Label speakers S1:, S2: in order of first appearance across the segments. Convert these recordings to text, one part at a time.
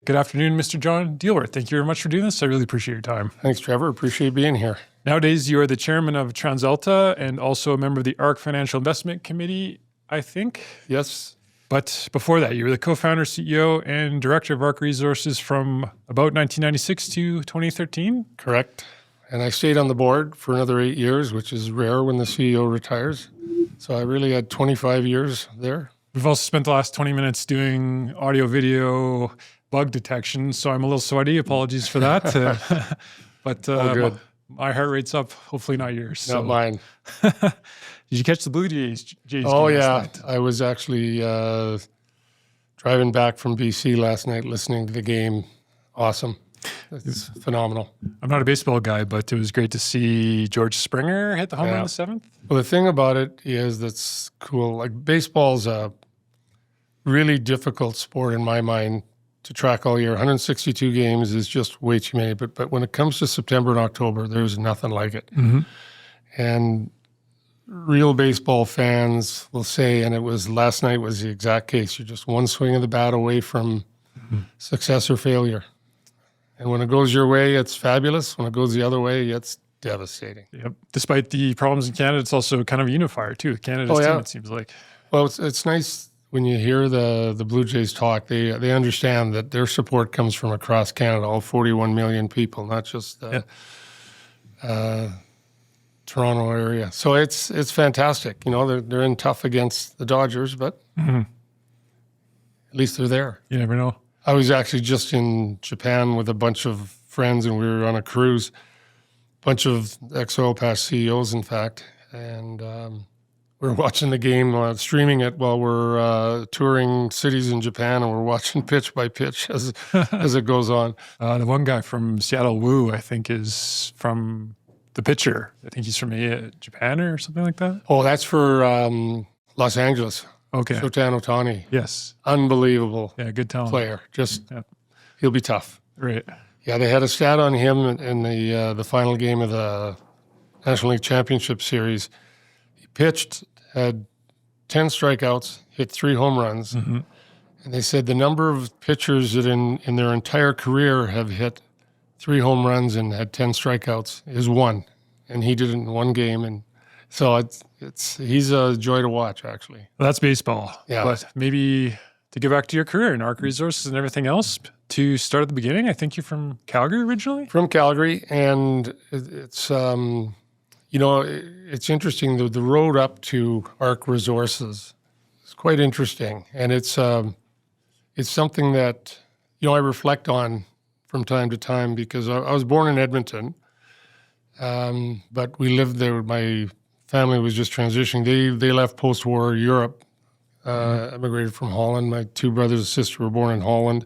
S1: Good afternoon, Mr. John Dielwart. Thank you very much for doing this. I really appreciate your time.
S2: Thanks, Trevor. Appreciate being here.
S1: Nowadays, you are the chairman of TransAlta and also a member of the ARC Financial Investment Committee, I think.
S2: Yes.
S1: But before that, you were the co-founder, CEO, and director of ARC Resources from about 1996 to 2013?
S2: Correct. And I stayed on the board for another 8 years, which is rare when the CEO retires. So I really had 25 years there.
S1: We've also spent the last 20 minutes doing audio, video, bug detection, so I'm a little sweaty. Apologies for that. But
S2: All good.
S1: My heart rate's up, hopefully not yours.
S2: Not mine.
S1: Did you catch the Blue Jays
S2: Oh,
S1: game
S2: yeah.
S1: last night?
S2: I was actually driving back from BC last night listening to the game. Awesome. It's phenomenal.
S1: I'm not a baseball guy, but it was great to see George Springer hit the home run in the seventh.
S2: Well, the thing about it is that's cool. Like, baseball's a really difficult sport in my mind to track all year. 162 games is just way too many. But when it comes to September and October, there's nothing like it.
S1: Mm-hmm.
S2: And real baseball fans will say, and it was last night was the exact case, you're just one swing of the bat away from success or failure. And when it goes your way, it's fabulous. When it goes the other way, it's devastating.
S1: Yep. Despite the problems in Canada, it's also kind of a unifier too. Canada's team, it seems like.
S2: Well, it's nice when you hear the Blue Jays talk. They understand that their support comes from across Canada, all 41 million people, not just the Toronto area. So it's fantastic. You know, they're in tough against the Dodgers, but at least they're there.
S1: You never know.
S2: I was actually just in Japan with a bunch of friends, and we were on a cruise, bunch of ex-oil patch CEOs, in fact, and we're watching the game, streaming it while we're touring cities in Japan, and we're watching pitch by pitch as it goes on.
S1: The one guy from Seattle, Wu, I think, is from the pitcher. I think he's from Japan or something like that.
S2: Oh, that's for Los Angeles.
S1: Okay.
S2: Shotan Ohtani.
S1: Yes.
S2: Unbelievable.
S1: Yeah, good talent.
S2: Player. He'll be tough.
S1: Right.
S2: Yeah, they had a stat on him in the final game of the National League Championship Series. He pitched, had 10 strikeouts, hit 3 home runs. Mm-hmm. And they said the number of pitchers that in their entire career have hit 3 home runs and had 10 strikeouts is 1. And he did it in 1 game. And so he's a joy to watch, actually.
S1: Well, that's baseball.
S2: Yeah.
S1: But maybe to get back to your career in ARC Resources and everything else, to start at the beginning, I think you're from Calgary originally?
S2: From Calgary, and it's, it's interesting. The road up to ARC Resources is quite interesting, and it's something that, I reflect on from time to time because I was born in Edmonton, but we lived there. My family was just transitioning. They left post-war Europe, immigrated from Holland. My 2 brothers and sister were born in Holland.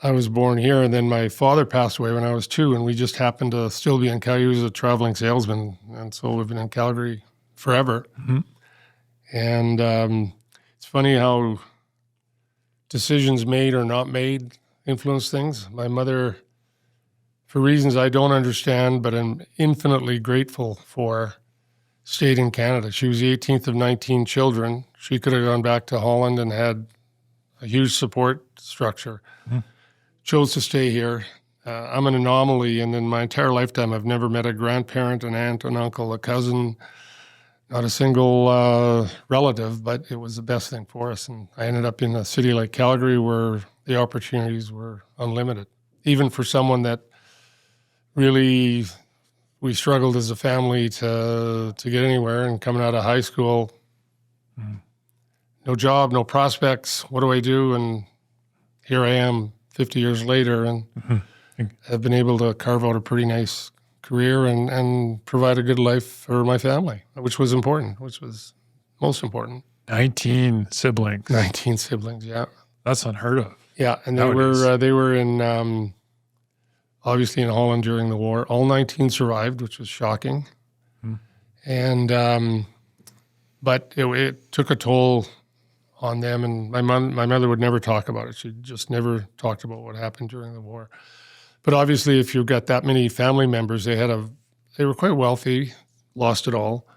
S2: I was born here, and then my father passed away when I was 2, and we just happened to still be in Calgary. He was a traveling salesman, and so we've been in Calgary forever. Mm-hmm. And it's funny how decisions made or not made influence things. My mother, for reasons I don't understand, but I'm infinitely grateful for, stayed in Canada. She was the 18th of 19 children. She could have gone back to Holland and had a huge support structure. Mm-hmm. Chose to stay here. I'm an anomaly, and in my entire lifetime, I've never met a grandparent, an aunt, an uncle, a cousin, not a single relative, but it was the best thing for us. And I ended up in a city like Calgary where the opportunities were unlimited. Even for someone that really, we struggled as a family to get anywhere, and coming out of high school, no job, no prospects, what do I do? And here I am 50 years later, and have been able to carve out a pretty nice career and provide a good life for my family, which was most important.
S1: 19 siblings.
S2: 19 siblings, yeah.
S1: That's unheard of.
S2: Yeah, and they were in, obviously in Holland during the war. All 19 survived, which was shocking. And, but it took a toll on them, and my mother would never talk about it. She just never talked about what happened during the war. But obviously, if you've got that many family members, they were quite wealthy, lost it all.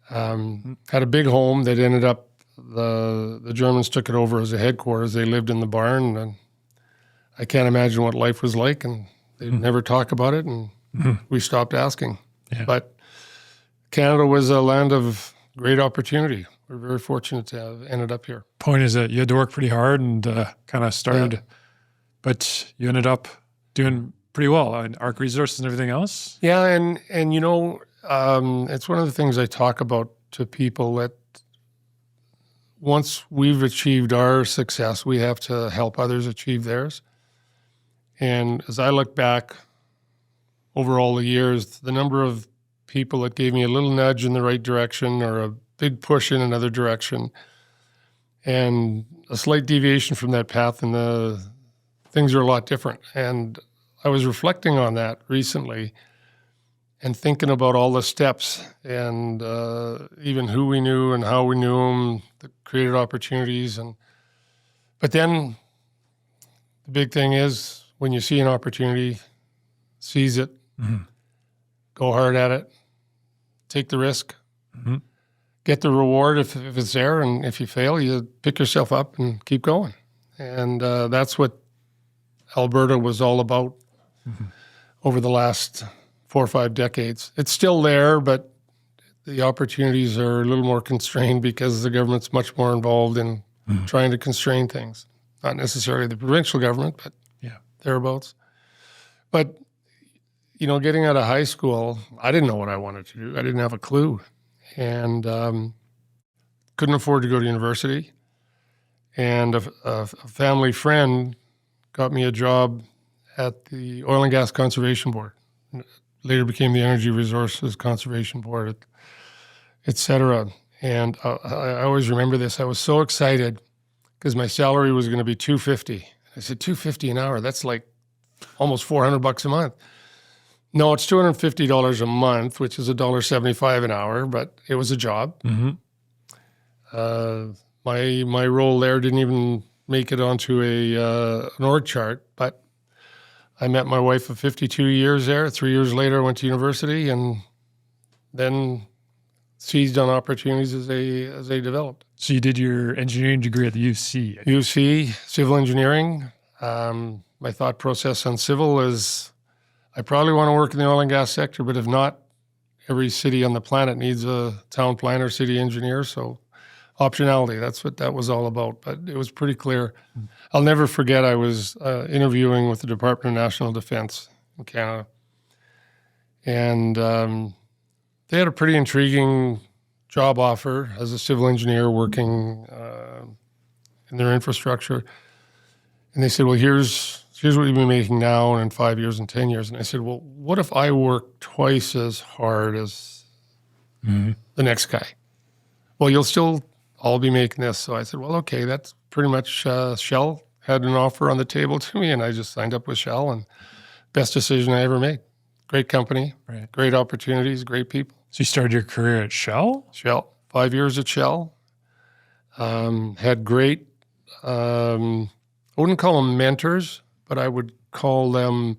S2: Had a big home that ended up, the Germans took it over as a headquarters. They lived in the barn, and I can't imagine what life was like, and they'd never talk about it, and we stopped asking.
S1: Yeah.
S2: But Canada was a land of great opportunity. We're very fortunate to have ended up here.
S1: Point is that you had to work pretty hard and kind of started, but you ended up doing pretty well on ARC Resources and everything else.
S2: Yeah, and it's one of the things I talk about to people, that once we've achieved our success, we have to help others achieve theirs. And as I look back over all the years, the number of people that gave me a little nudge in the right direction or a big push in another direction, and a slight deviation from that path, and the things are a lot different. And I was reflecting on that recently and thinking about all the steps and even who we knew and how we knew them, that created opportunities. But then the big thing is, when you see an opportunity, seize it, go hard at it, take the risk, get the reward if it's there, and if you fail, you pick yourself up and keep going. And that's what Alberta was all about over the last 4 or 5 decades. It's still there, but the opportunities are a little more constrained because the government's much more involved in trying to constrain things. Not necessarily the provincial government, but thereabouts. But, getting out of high school, I didn't know what I wanted to do. I didn't have a clue. And couldn't afford to go to university. And a family friend got me a job at the Oil and Gas Conservation Board. Later became the Energy Resources Conservation Board, et cetera. And I always remember this. I was so excited because my salary was going to be $250. I said, $250 an hour? That's like almost $400 a month. No, it's $250 a month, which is $1.75 an hour, but it was a job. My role there didn't even make it onto an org chart, but I met my wife of 52 years there. 3 years later, I went to university and then seized on opportunities as they developed.
S1: So you did your engineering degree at the UC.
S2: UC, civil engineering. My thought process on civil is I probably want to work in the oil and gas sector, but if not, every city on the planet needs a town planner, city engineer. So optionality, that's what that was all about. But it was pretty clear. I'll never forget, I was interviewing with the Department of National Defence in Canada. And they had a pretty intriguing job offer as a civil engineer working in their infrastructure. And they said, well, here's what you'll be making now and in 5 years and 10 years. And I said, well, what if I work twice as hard as the next guy? Well, you'll still all be making this. So I said, well, okay, that's pretty much Shell had an offer on the table to me, and I just signed up with Shell, and best decision I ever made. Great company, great opportunities, great people.
S1: So you started your career at Shell?
S2: Shell, 5 years at Shell. Had great, I wouldn't call them mentors, but I would call them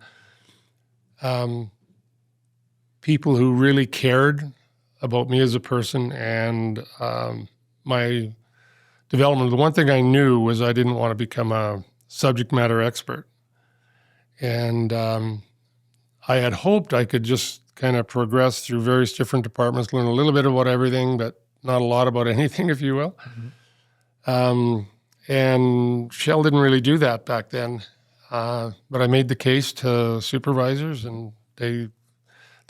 S2: people who really cared about me as a person and my development. The one thing I knew was I didn't want to become a subject matter expert. And I had hoped I could just kind of progress through various different departments, learn a little bit about everything, but not a lot about anything, if you will. And Shell didn't really do that back then. But I made the case to supervisors, and they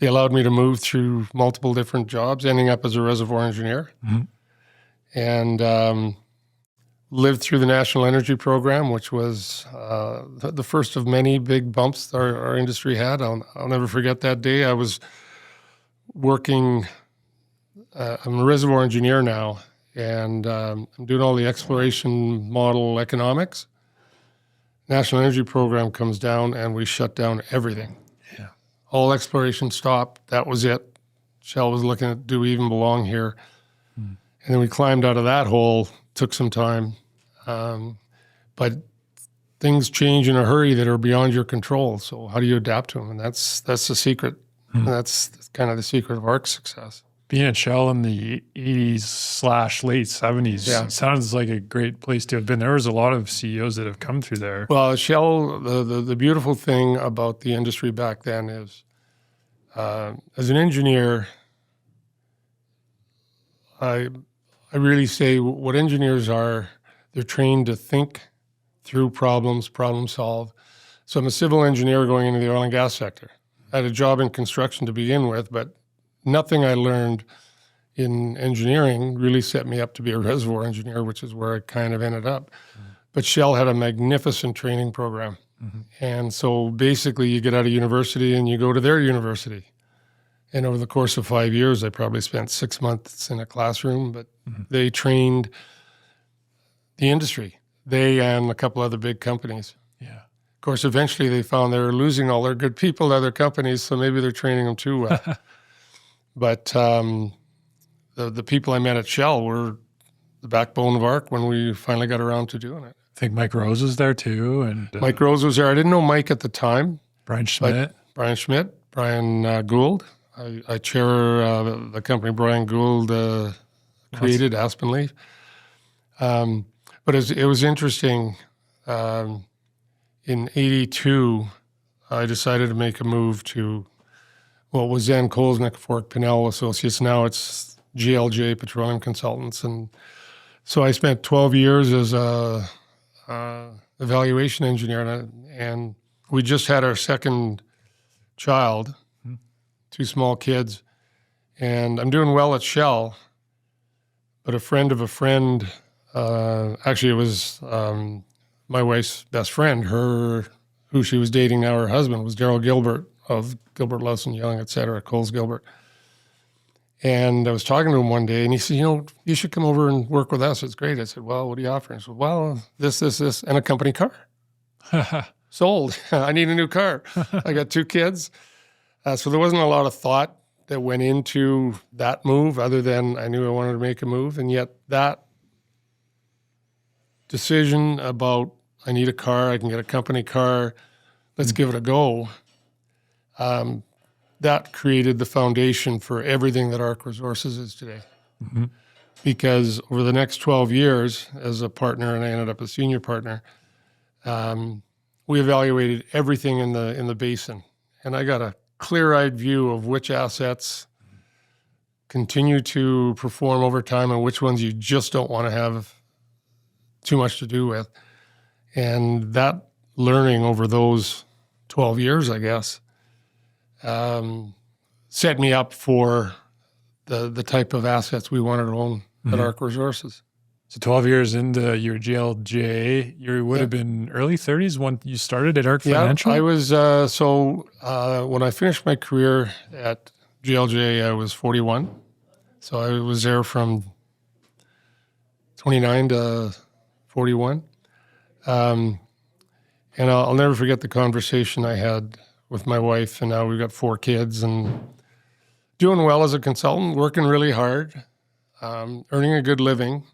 S2: allowed me to move through multiple different jobs, ending up as a reservoir engineer. And lived through the National Energy Program, which was the first of many big bumps our industry had. I'll never forget that day. I was working, I'm a reservoir engineer now, and I'm doing all the exploration model economics. National Energy Program comes down, and we shut down everything.
S1: Yeah.
S2: All exploration stopped. That was it. Shell was looking at, do we even belong here? And then we climbed out of that hole, took some time. But things change in a hurry that are beyond your control. So how do you adapt to them? And that's the secret. And that's kind of the secret of ARC's success.
S1: Being at Shell in the 80s/late 70s sounds like a great place to have been. There was a lot of CEOs that have come through there.
S2: Well, Shell, the beautiful thing about the industry back then is, as an engineer, I really say what engineers are, they're trained to think through problems, problem solve. So I'm a civil engineer going into the oil and gas sector. I had a job in construction to begin with, but nothing I learned in engineering really set me up to be a reservoir engineer, which is where I kind of ended up. Mm-hmm. But Shell had a magnificent training program. Mm-hmm. And so basically you get out of university and you go to their university. And over the course of 5 years, I probably spent 6 months in a classroom, but they trained the industry, they and a couple other big companies.
S1: Yeah.
S2: Of course, eventually they found they were losing all their good people to other companies, so maybe they're training them too well. But the people I met at Shell were the backbone of ARC when we finally got around to doing it.
S1: I think Mike Rose was there too. And
S2: Mike Rose was there. I didn't know Mike at the time.
S1: Brian Schmidt.
S2: Brian Gould. I chair the company Brian Gould created, Aspenleaf. But it was interesting. In 82, I decided to make a move to what was then Kolesnik Fork Pinnell Associates. Now it's GLJ Petroleum Consultants. And so I spent 12 years as a evaluation engineer, and we just had our second child, 2 small kids, and I'm doing well at Shell, but a friend of a friend, actually it was my wife's best friend, who she was dating now, her husband was Daryl Gilbert of Gilbert Lawson Young, et cetera, Coles Gilbert. And I was talking to him one day, and he said, you should come over and work with us. It's great. I said, well, what are you offering? He said, well, this, and a company car. Sold. I need a new car. I got 2 kids. So there wasn't a lot of thought that went into that move other than I knew I wanted to make a move. And yet that decision about I need a car, I can get a company car, let's give it a go, that created the foundation for everything that ARC Resources is today. Mm-hmm. Because over the next 12 years as a partner, and I ended up a senior partner, we evaluated everything in the basin. And I got a clear-eyed view of which assets continue to perform over time and which ones you just don't want to have too much to do with. And that learning over those 12 years, I guess, set me up for the type of assets we wanted to own at ARC Resources.
S1: So 12 years into your GLJ, you would have been early 30s when you started at ARC Financial?
S2: Yeah, I was, when I finished my career at GLJ, I was 41. So I was there from 29 to 41. And I'll never forget the conversation I had with my wife, and now we've got 4 kids and doing well as a consultant, working really hard, earning a good living.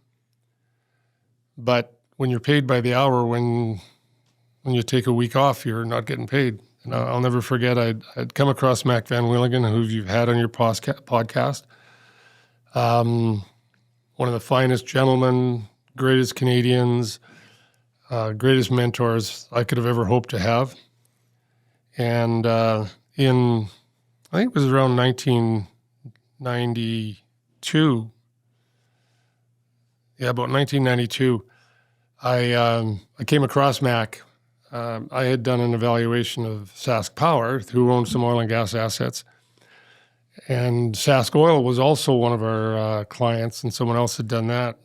S2: But when you're paid by the hour, when you take a week off, you're not getting paid. And I'll never forget, I'd come across Mac Van Willigen, who you've had on your podcast. One of the finest gentlemen, greatest Canadians, greatest mentors I could have ever hoped to have. And I think it was around 1992. Yeah, about 1992, I came across Mac. I had done an evaluation of Sask Power, who owned some oil and gas assets. And Sask Oil was also one of our clients, and someone else had done that.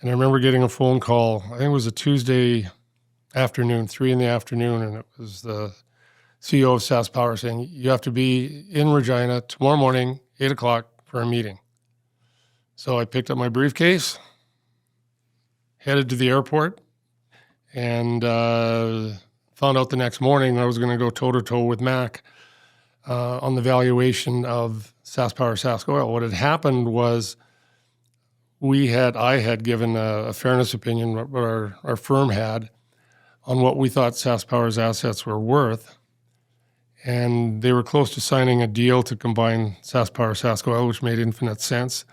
S2: And I remember getting a phone call, I think it was a Tuesday afternoon, 3 p.m, and it was the CEO of Sask Power saying, you have to be in Regina tomorrow morning, 8 o'clock, for a meeting. So I picked up my briefcase, headed to the airport, and found out the next morning I was going to go toe-to-toe with Mac on the valuation of Sask Power, Sask Oil. What had happened was I had given a fairness opinion, what our firm had, on what we thought Sask Power's assets were worth. And they were close to signing a deal to combine SaskPower, SaskOil, which made infinite sense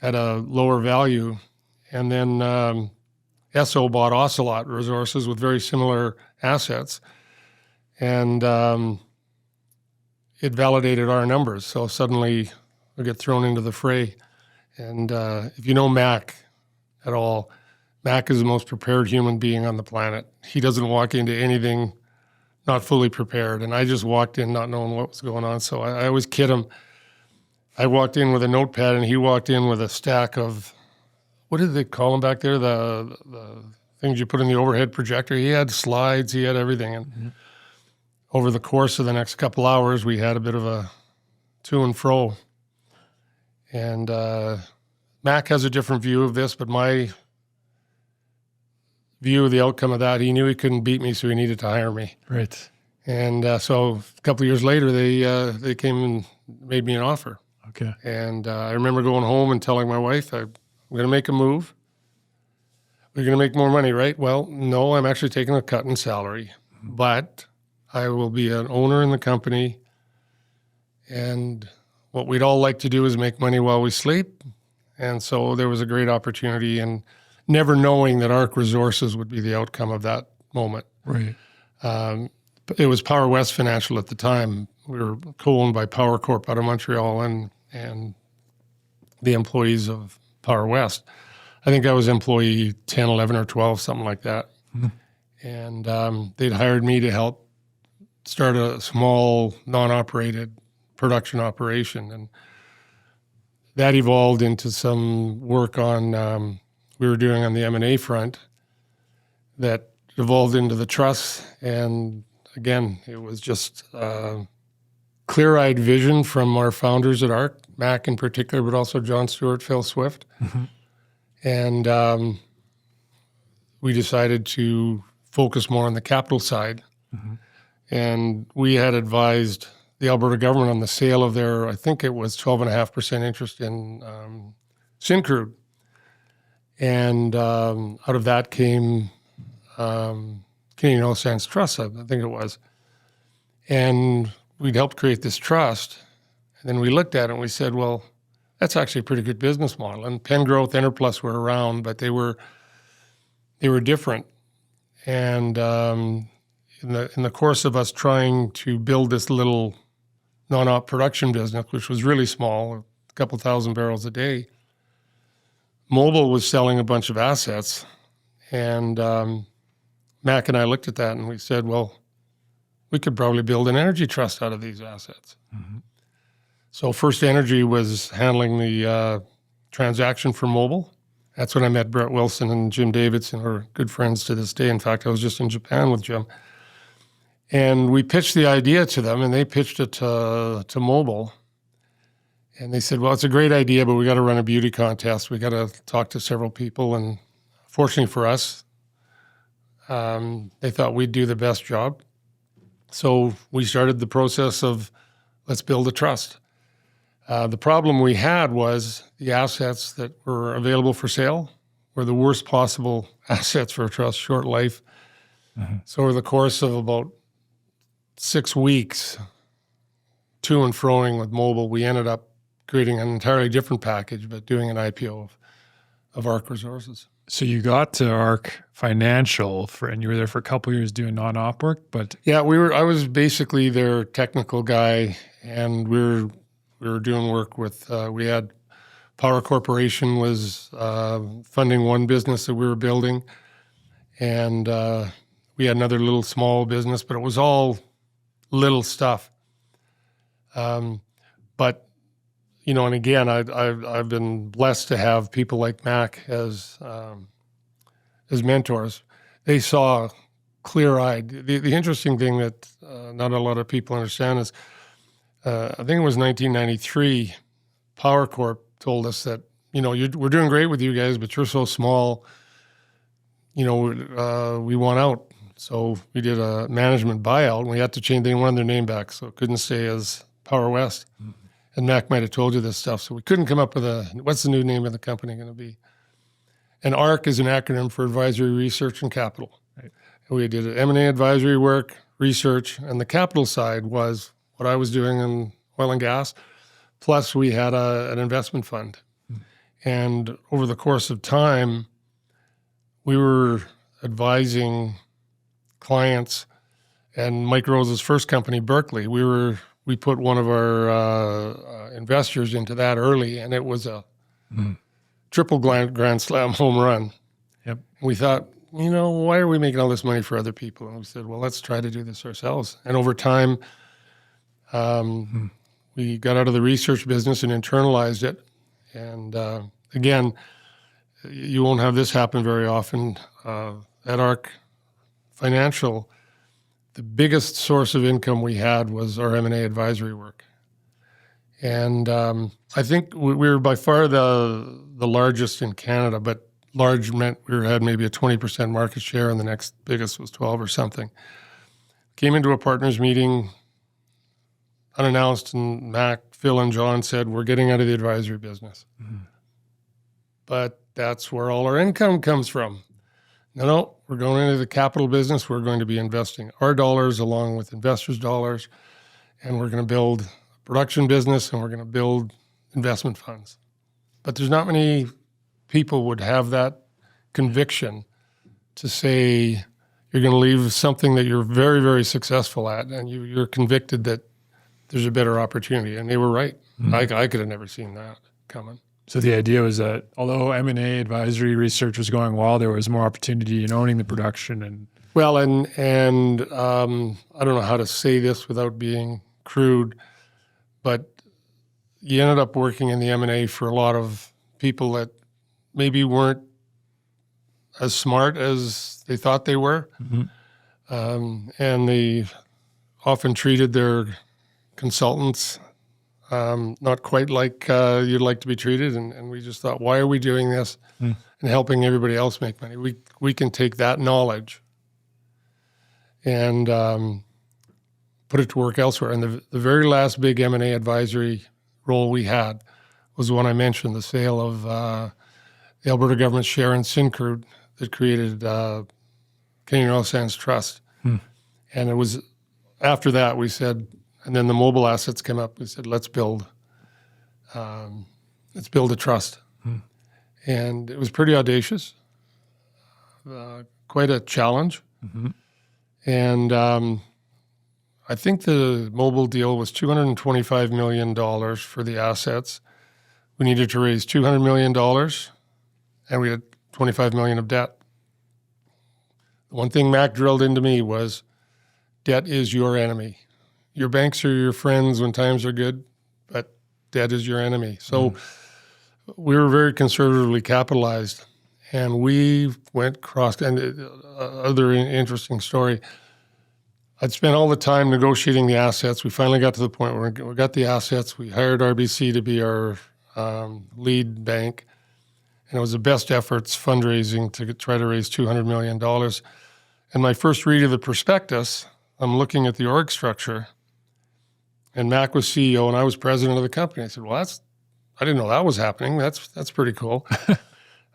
S2: at a lower value. And then Esso bought Ocelot Resources with very similar assets. And it validated our numbers. So suddenly we get thrown into the fray. And if you know Mac at all, Mac is the most prepared human being on the planet. He doesn't walk into anything not fully prepared. And I just walked in not knowing what was going on. So I always kid him. I walked in with a notepad and he walked in with a stack of, what did they call them back there? The things you put in the overhead projector. He had slides, he had everything. And over the course of the next couple hours, we had a bit of a to and fro. And Mac has a different view of this, but my view of the outcome of that, he knew he couldn't beat me, so he needed to hire me.
S1: Right.
S2: And so a couple of years later, they came and made me an offer.
S1: Okay.
S2: And I remember going home and telling my wife, I'm going to make a move. We're going to make more money, right? Well, no, I'm actually taking a cut in salary, but I will be an owner in the company. And what we'd all like to do is make money while we sleep. And so there was a great opportunity, and never knowing that ARC Resources would be the outcome of that moment.
S1: Right.
S2: It was Power West Financial at the time. We were co-owned by Power Corp out of Montreal and the employees of Power West. I think I was employee 10, 11, or 12, something like that. Mm-hmm. And they'd hired me to help start a small, non-operated production operation. And that evolved into some work on we were doing on the M&A front that evolved into the trust. And again, it was just clear-eyed vision from our founders at ARC, Mac in particular, but also John Stewart, Phil Swift. Mm-hmm. And we decided to focus more on the capital side. Mm-hmm. And we had advised the Alberta government on the sale of their, I think it was 12.5% interest in Syncrude. And out of that came Canadian Oil Sands Trust, I think it was. And we'd helped create this trust. And then we looked at it and we said, well, that's actually a pretty good business model. And Pengrowth, Enerplus were around, but they were different. And in the course of us trying to build this little non-op production business, which was really small, a couple thousand barrels a day, Mobil was selling a bunch of assets. And Mac and I looked at that and we said, well, we could probably build an energy trust out of these assets. Mm-hmm. So First Energy was handling the transaction for Mobil. That's when I met Brett Wilson and Jim Davidson, who are good friends to this day. In fact, I was just in Japan with Jim. And we pitched the idea to them, and they pitched it to Mobil. And they said, well, it's a great idea, but we got to run a beauty contest. We got to talk to several people. And fortunately for us, they thought we'd do the best job. So we started the process of let's build a trust. The problem we had was the assets that were available for sale were the worst possible assets for a trust, short life. Mm-hmm. So over the course of about 6 weeks, to and froing with Mobil, we ended up creating an entirely different package, but doing an IPO of ARC Resources.
S1: So you got to ARC Financial and you were there for a couple of years doing non-op work, but
S2: yeah, I was basically their technical guy, and we were doing work with. We had Power Corporation was funding one business that we were building, and we had another little small business, but it was all little stuff. But and again, I've been blessed to have people like Mac as mentors. They saw clear-eyed. The interesting thing that not a lot of people understand is, I think it was 1993, Power Corp told us that, we're doing great with you guys, but you're so small, we want out. So we did a management buyout, and we had to change. They wanted their name back, so it couldn't stay as Power West. Mm-hmm. And Mac might have told you this stuff, so we couldn't come up with what's the new name of the company going to be? And ARC is an acronym for Advisory, Research, and Capital. Right. And we did M&A advisory work, research, and the capital side was what I was doing in oil and gas. Plus, we had an investment fund. And over the course of time, we were advising clients. And Mike Rose's first company, Berkeley, we put one of our investors into that early, and it was a triple grand slam home run.
S1: Yep.
S2: And we thought, why are we making all this money for other people? And we said, well, let's try to do this ourselves. And over time, we got out of the research business and internalized it. And again, you won't have this happen very often. At ARC Financial, the biggest source of income we had was our M&A advisory work. And I think we were by far the largest in Canada, but large meant we had maybe a 20% market share, and the next biggest was 12 or something. Came into a partners meeting unannounced, and Mac, Phil, and John said, we're getting out of the advisory business. But that's where all our income comes from. No, we're going into the capital business. We're going to be investing our dollars along with investors' dollars, and we're going to build a production business, and we're going to build investment funds. But there's not many people would have that conviction to say you're going to leave something that you're very, very successful at, and you're convicted that there's a better opportunity. And they were right. I could have never seen that coming.
S1: So the idea was that although M&A advisory research was going well, there was more opportunity in owning the production. And
S2: well, and I don't know how to say this without being crude, but you ended up working in the M&A for a lot of people that maybe weren't as smart as they thought they were. And they often treated their consultants not quite like you'd like to be treated. And we just thought, why are we doing this and helping everybody else make money? We can take that knowledge and put it to work elsewhere. And the very last big M&A advisory role we had was the one I mentioned, the sale of the Alberta government's share in Syncrude that created Canadian Oil Sands Trust. And it was after that we said, and then the mobile assets came up. We said, let's build a trust. And it was pretty audacious, quite a challenge. And I think the mobile deal was $225 million for the assets. We needed to raise $200 million, and we had $25 million of debt. The one thing Mac drilled into me was, debt is your enemy. Your banks are your friends when times are good, but debt is your enemy. So we were very conservatively capitalized, and we went cross. And other interesting story, I'd spent all the time negotiating the assets. We finally got to the point where we got the assets. We hired RBC to be our lead bank, and it was the best efforts fundraising to try to raise $200 million. And my first read of the prospectus, I'm looking at the org structure, and Mac was CEO and I was president of the company. I said, well, I didn't know that was happening. That's pretty cool.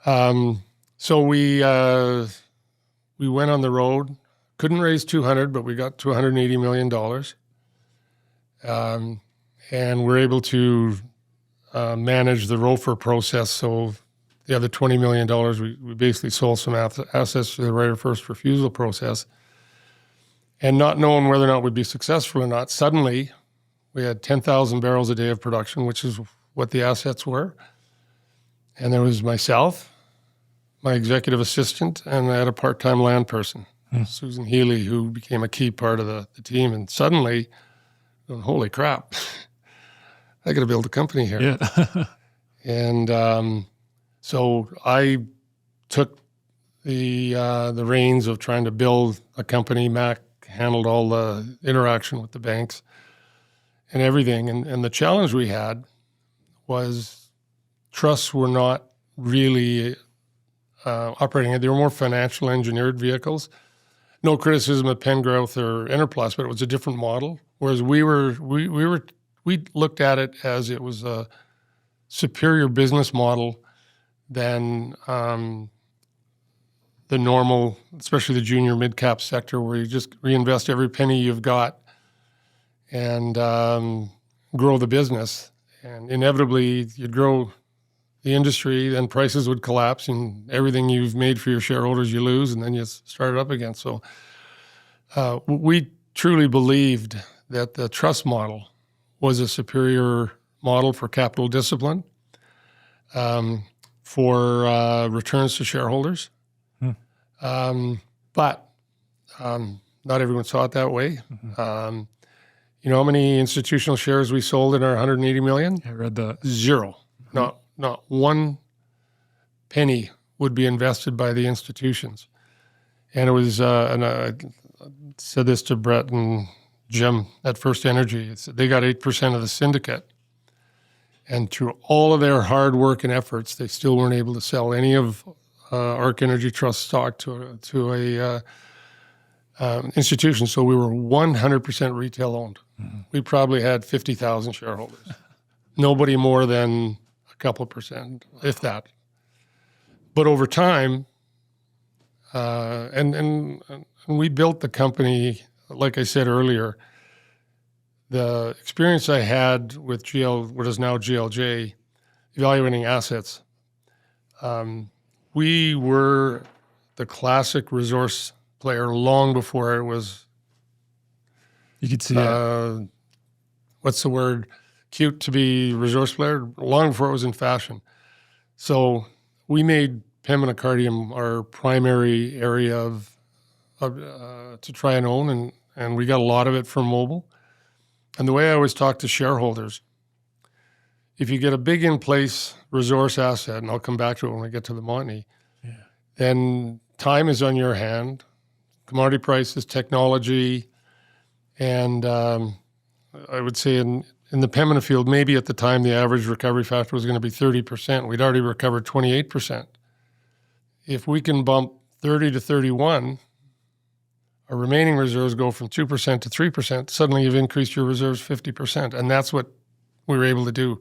S2: So we went on the road, couldn't raise 200, but we got to $180 million. And we're able to manage the ROFR process. So the other $20 million, we basically sold some assets to the right of first refusal process. And not knowing whether or not we'd be successful or not, suddenly we had 10,000 barrels a day of production, which is what the assets were. And there was myself, my executive assistant, and I had a part-time land person, Susan Healy, who became a key part of the team. And suddenly, holy crap, I got to build a company here.
S1: yeah.
S2: And so I took the reins of trying to build a company. Mac handled all the interaction with the banks and everything. And the challenge we had was trusts were not really operating. They were more financial engineered vehicles. No criticism of Pengrowth or Enerplus, but it was a different model. Whereas we looked at it as it was a superior business model than the normal, especially the junior mid-cap sector, where you just reinvest every penny you've got and grow the business. And inevitably, you'd grow the industry, then prices would collapse, and everything you've made for your shareholders you lose, and then you start it up again. So we truly believed that the trust model was a superior model for capital discipline, for returns to shareholders. But not everyone saw it that way. You know how many institutional shares we sold in our 180 million?
S1: I read that.
S2: Zero. Not one penny would be invested by the institutions. And it was, and I said this to Brett and Jim at First Energy, they got 8% of the syndicate. And through all of their hard work and efforts, they still weren't able to sell any of ARC Energy Trust stock to a institution. So we were 100% retail owned. We probably had 50,000 shareholders. Nobody more than a couple percent, if that. But over time, and we built the company, like I said earlier, the experience I had with what is now GLJ, evaluating assets, we were the classic resource player long before it was,
S1: you could see it.
S2: What's the word, cute to be resource player, long before it was in fashion. So we made Pembina Cardium our primary area to try and own, and we got a lot of it from mobile. And the way I always talk to shareholders, if you get a big in-place resource asset, and I'll come back to it when we get to the Montney, then time is on your hand, commodity prices, technology, and I would say in the Pembina field, maybe at the time the average recovery factor was going to be 30%. We'd already recovered 28%. If we can bump 30 to 31, our remaining reserves go from 2% to 3%. Suddenly you've increased your reserves 50%. And that's what we were able to do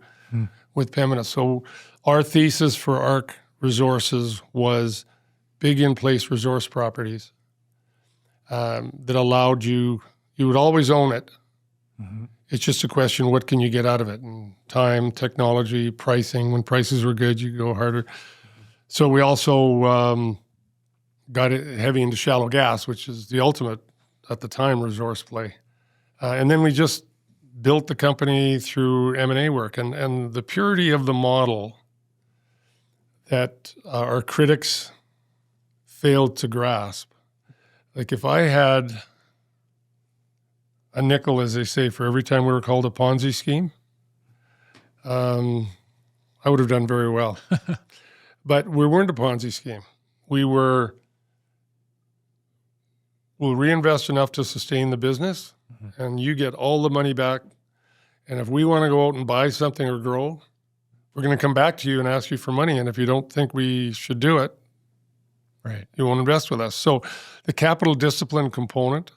S2: with Pembina. So our thesis for ARC Resources was big in-place resource properties that allowed you would always own it. It's just a question, what can you get out of it? And time, technology, pricing. When prices were good, you go harder. So we also got heavy into shallow gas, which is the ultimate, at the time, resource play. And then we just built the company through M&A work. And the purity of the model that our critics failed to grasp. Like if I had a nickel, as they say, for every time we were called a Ponzi scheme, I would have done very well. But we weren't a Ponzi scheme. We'll reinvest enough to sustain the business, and you get all the money back. And if we want to go out and buy something or grow, we're going to come back to you and ask you for money. And if you don't think we should do it, you won't invest with us. So the capital discipline component,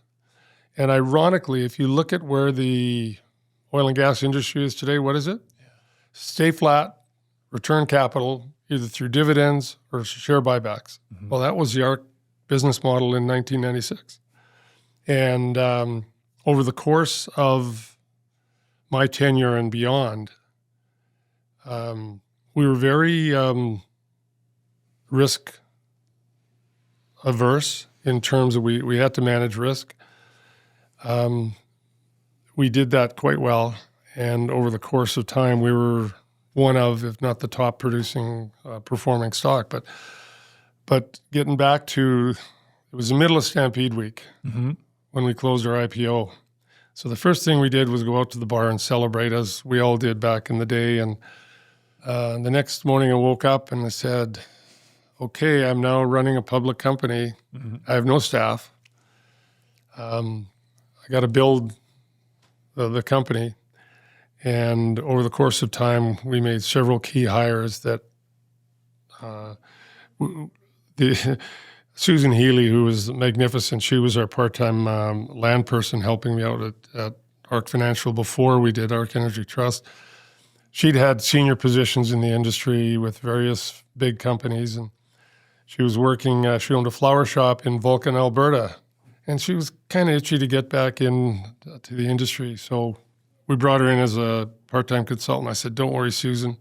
S2: and ironically, if you look at where the oil and gas industry is today, what is it? Stay flat, return capital, either through dividends or share buybacks. Well, that was the ARC business model in 1996. And over the course of my tenure and beyond, we were very risk averse in terms of we had to manage risk. We did that quite well. And over the course of time, we were one of, if not the top performing stock. But getting back to, it was the middle of Stampede Week when we closed our IPO. So the first thing we did was go out to the bar and celebrate, as we all did back in the day. And the next morning I woke up and I said, okay, I'm now running a public company. I have no staff. I got to build the company. And over the course of time, we made several key hires that Susan Healy, who was magnificent, she was our part-time land person helping me out at ARC Financial before we did ARC Energy Trust. She'd had senior positions in the industry with various big companies, and She was working, she owned a flower shop in Vulcan, Alberta, and she was kind of itchy to get back in to the industry. So we brought her in as a part-time consultant. I said, don't worry, Susan.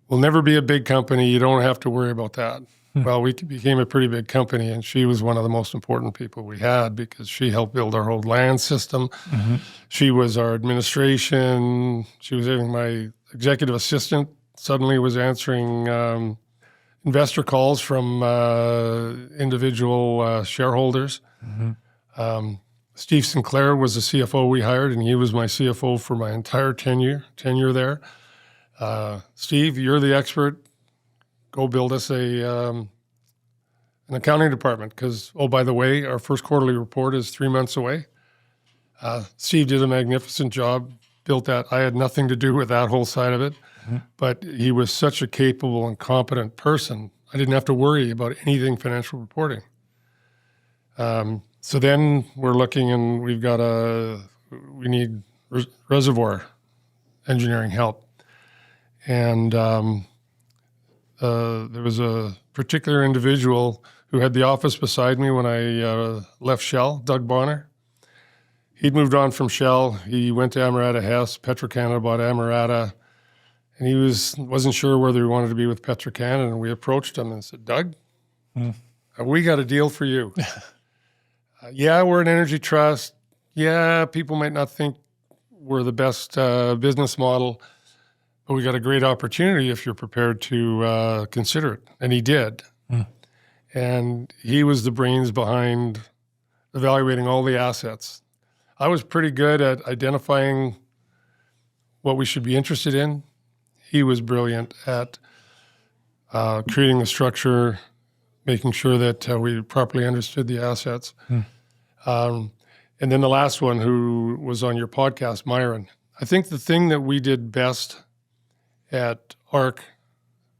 S2: We'll never be a big company. You don't have to worry about that. Well, we became a pretty big company, and she was one of the most important people we had because she helped build our whole land system. She was our administration. She was even my executive assistant. Suddenly was answering investor calls from individual shareholders. Steve Sinclair was the CFO we hired, and he was my CFO for my entire tenure there. Steve, you're the expert. Go build us an accounting department because, oh, by the way, our first quarterly report is 3 months away. Steve did a magnificent job, built that. I had nothing to do with that whole side of it, but he was such a capable and competent person. I didn't have to worry about anything financial reporting. So then we're looking, and we need reservoir engineering help. And there was a particular individual who had the office beside me when I left Shell, Doug Bonner. He'd moved on from Shell. He went to Amerada Hess. Petro-Canada bought Amerada. And he wasn't sure whether he wanted to be with Petro-Canada. And we approached him and said, Doug, we got a deal for you. Yeah, we're an energy trust. Yeah, people might not think we're the best business model, but we got a great opportunity if you're prepared to consider it. And he did. And he was the brains behind evaluating all the assets. I was pretty good at identifying what we should be interested in. He was brilliant at creating the structure, making sure that we properly understood the assets. And then the last one, who was on your podcast, Myron. I think the thing that we did best at ARC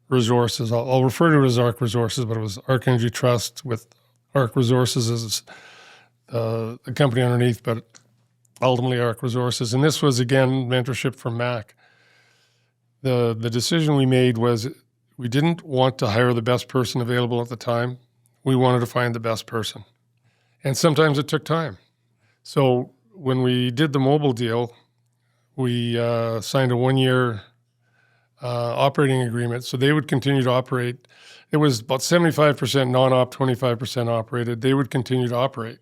S2: Resources, I'll refer to it as ARC Resources, but it was ARC Energy Trust with ARC Resources as the company underneath, but ultimately ARC Resources. And this was, again, mentorship from Mac. The decision we made was we didn't want to hire the best person available at the time. We wanted to find the best person. And sometimes it took time. So when we did the mobile deal, we signed a 1-year operating agreement. So they would continue to operate. It was about 75% non-op, 25% operated. They would continue to operate.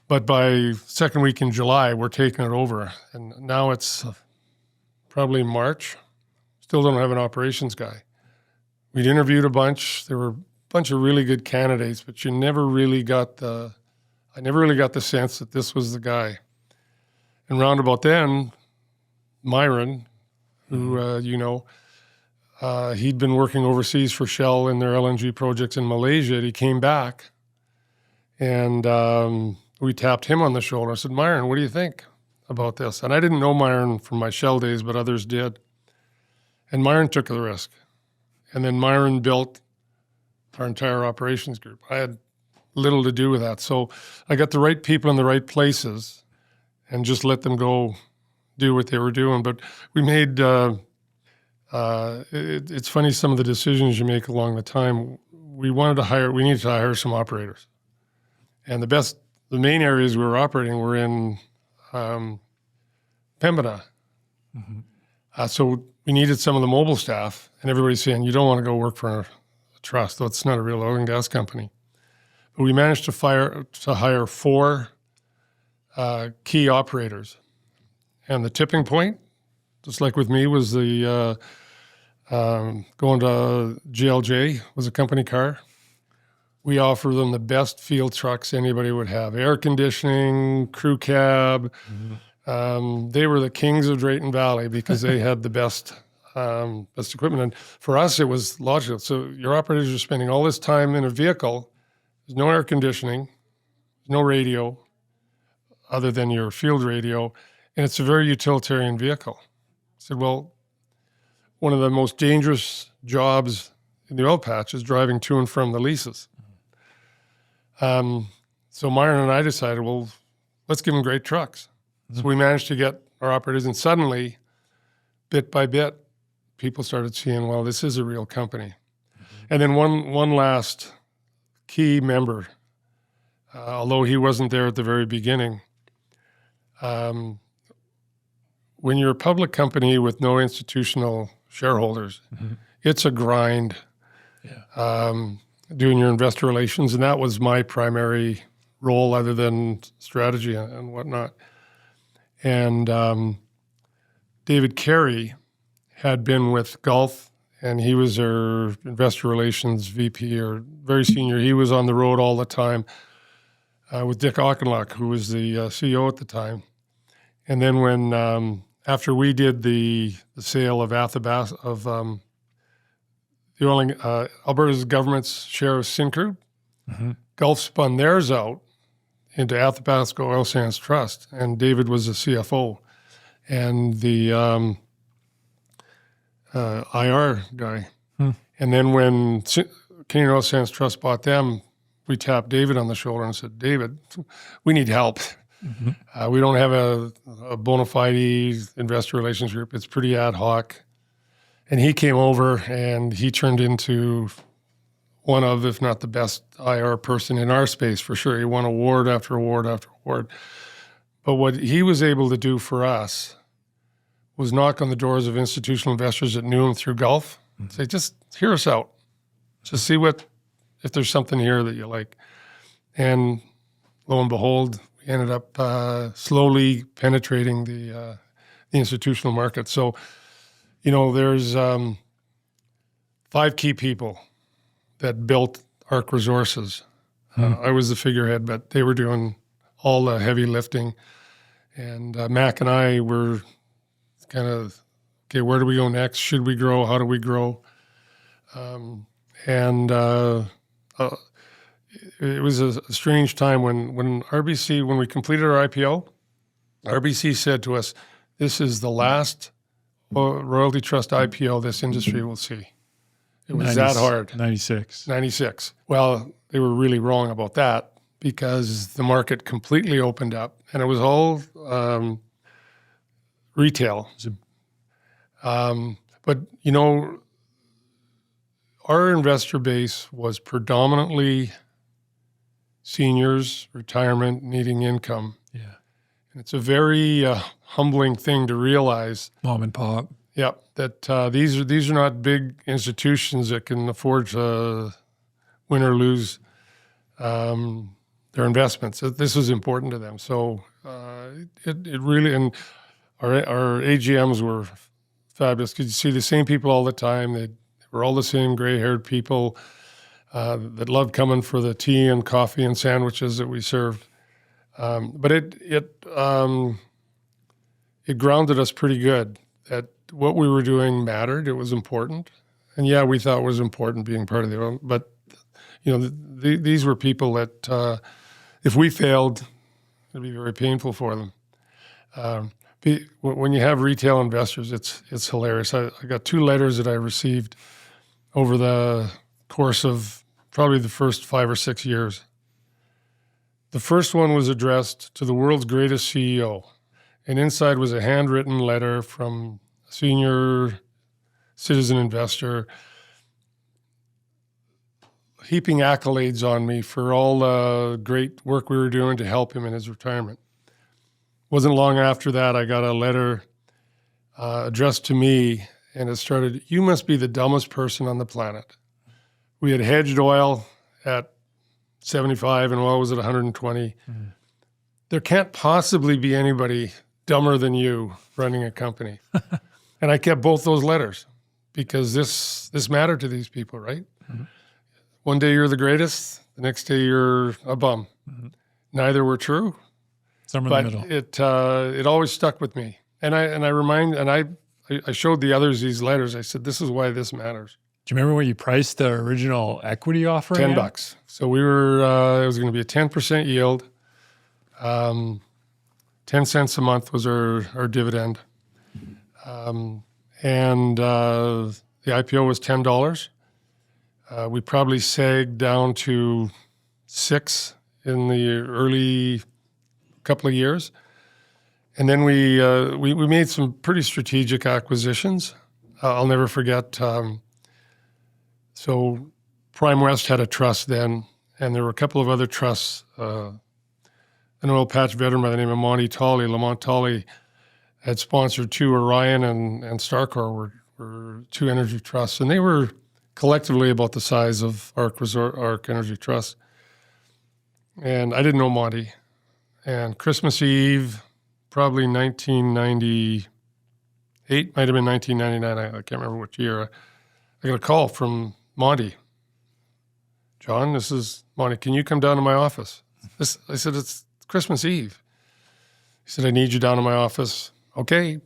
S2: But by second week in July, we're taking it over. And now it's probably March. Still don't have an operations guy. We'd interviewed a bunch. There were a bunch of really good candidates, but I never really got the sense that this was the guy. And round about then, Myron, who he'd been working overseas for Shell in their LNG projects in Malaysia. He came back, and we tapped him on the shoulder. I said, Myron, what do you think about this? And I didn't know Myron from my Shell days, but others did. And Myron took the risk. And then Myron built our entire operations group. I had little to do with that. So I got the right people in the right places and just let them go do what they were doing. But we made, it's funny, some of the decisions you make along the time. We needed to hire some operators. And the main areas we were operating were in Pembina. So we needed some of the mobile staff, and everybody's saying, you don't want to go work for a trust, though it's not a real oil and gas company. But we managed to hire 4 key operators. And the tipping point, just like with me, was the going to GLJ was a company car. We offer them the best field trucks anybody would have. Air conditioning, crew cab. They were the kings of Drayton Valley because they had the best equipment. And for us, it was logical. So your operators are spending all this time in a vehicle. There's no air conditioning, no radio other than your field radio, and it's a very utilitarian vehicle. I said, well, one of the most dangerous jobs in the oil patch is driving to and from the leases. So Myron and I decided, well, let's give them great trucks. So we managed to get our operators, and suddenly, bit by bit, people started seeing, well, this is a real company. And then one last key member, although he wasn't there at the very beginning. When you're a public company with no institutional shareholders, it's a grind. Doing your investor relations, and that was my primary role other than strategy and whatnot. And David Carey had been with Gulf, and he was their investor relations VP, or very senior. He was on the road all the time with Dick Auchinleck, who was the CEO at the time. And then when after we did the sale of Alberta's government's share of Syncrude, Gulf spun theirs out into Athabasca Oil Sands Trust, and David was the CFO. And the IR guy. And then when Canadian Oil Sands Trust bought them, we tapped David on the shoulder and said, David, we need help. We don't have a bona fide investor relations group. It's pretty ad hoc. And he came over and he turned into one of, if not the best IR person in our space for sure. He won award after award after award. But what he was able to do for us was knock on the doors of institutional investors that knew him through Gulf, say, just hear us out. Just see if there's something here that you like. And lo and behold, we ended up slowly penetrating the institutional market. So, there's 5 key people that built ARC Resources. I was the figurehead, but they were doing all the heavy lifting. And Mac and I were kind of, okay, where do we go next? Should we grow? How do we grow? It was a strange time when we completed our IPO, RBC said to us, this is the last royalty trust IPO this industry will see. It was that hard. 96. Well, they were really wrong about that because the market completely opened up and it was all retail. But, our investor base was predominantly seniors, retirement, needing income.
S1: Yeah.
S2: And it's a very humbling thing to realize.
S1: Mom and pop.
S2: Yeah, that these are not big institutions that can afford to win or lose their investments. This is important to them. So it really, and our AGMs were fabulous because you see the same people all the time. They were all the same gray-haired people that loved coming for the tea and coffee and sandwiches that we served. But it grounded us pretty good that what we were doing mattered. It was important. And yeah, we thought it was important being part of the oil. But, these were people that if we failed, it'd be very painful for them. When you have retail investors, it's hilarious. I got 2 letters that I received over the course of probably the first 5 or 6 years. The first one was addressed to the world's greatest CEO, and inside was a handwritten letter from a senior citizen investor heaping accolades on me for all the great work we were doing to help him in his retirement. Wasn't long after that, I got a letter addressed to me, and it started, "You must be the dumbest person on the planet." We had hedged oil at 75 and oil was at 120. There can't possibly be anybody dumber than you running a company. And I kept both those letters because this mattered to these people, right? One day you're the greatest, the next day you're a bum. Neither were true.
S1: Somewhere in the middle.
S2: It always stuck with me. And I showed the others these letters. I said, this is why this matters.
S1: Do you remember what you priced the original equity offering?
S2: $10. So we were, it was going to be a 10% yield. 10 cents a month was our dividend. And the IPO was $10. We probably sagged down to 6 in the early couple of years. And then we made some pretty strategic acquisitions. I'll never forget. So Prime West had a trust then, and there were a couple of other trusts. An oil patch veteran by the name of Lamont Tolley, had sponsored two. Orion and Starcore were two energy trusts, and they were collectively about the size of ARC Energy Trust. And I didn't know Monty. And Christmas Eve, probably 1998, might have been 1999, I can't remember which year, I got a call from Monty. John, this is Monty. Can you come down to my office? I said, it's Christmas Eve. He said, I need you down to my office. Okay.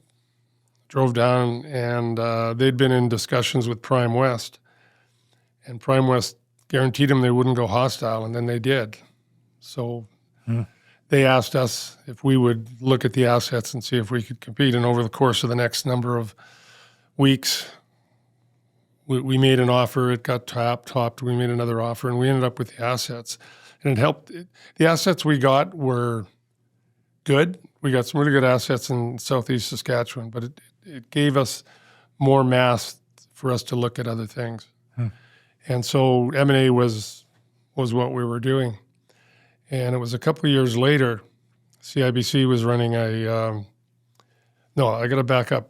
S2: Drove down, and they'd been in discussions with Prime West. And Prime West guaranteed them they wouldn't go hostile, and then they did. So they asked us if we would look at the assets and see if we could compete. And over the course of the next number of weeks, we made an offer. It got topped. We made another offer, and we ended up with the assets. And it helped. The assets we got were good. We got some really good assets in southeast Saskatchewan, but it gave us more mass for us to look at other things. And so M&A was what we were doing. And it was a couple of years later, CIBC was running I got to back up.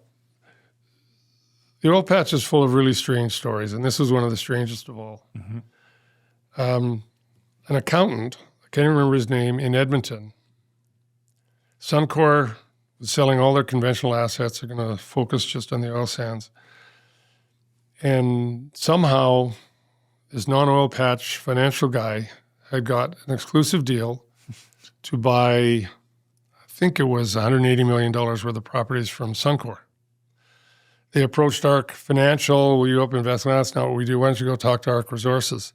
S2: The oil patch is full of really strange stories, and this was one of the strangest of all. An accountant, I can't remember his name, in Edmonton, Suncor was selling all their conventional assets. They're going to focus just on the oil sands. And somehow, this non-oil patch financial guy had got an exclusive deal to buy, I think it was $180 million worth of properties from Suncor. They approached ARC Financial. Will you open investment? That's not what we do. Why don't you go talk to ARC Resources,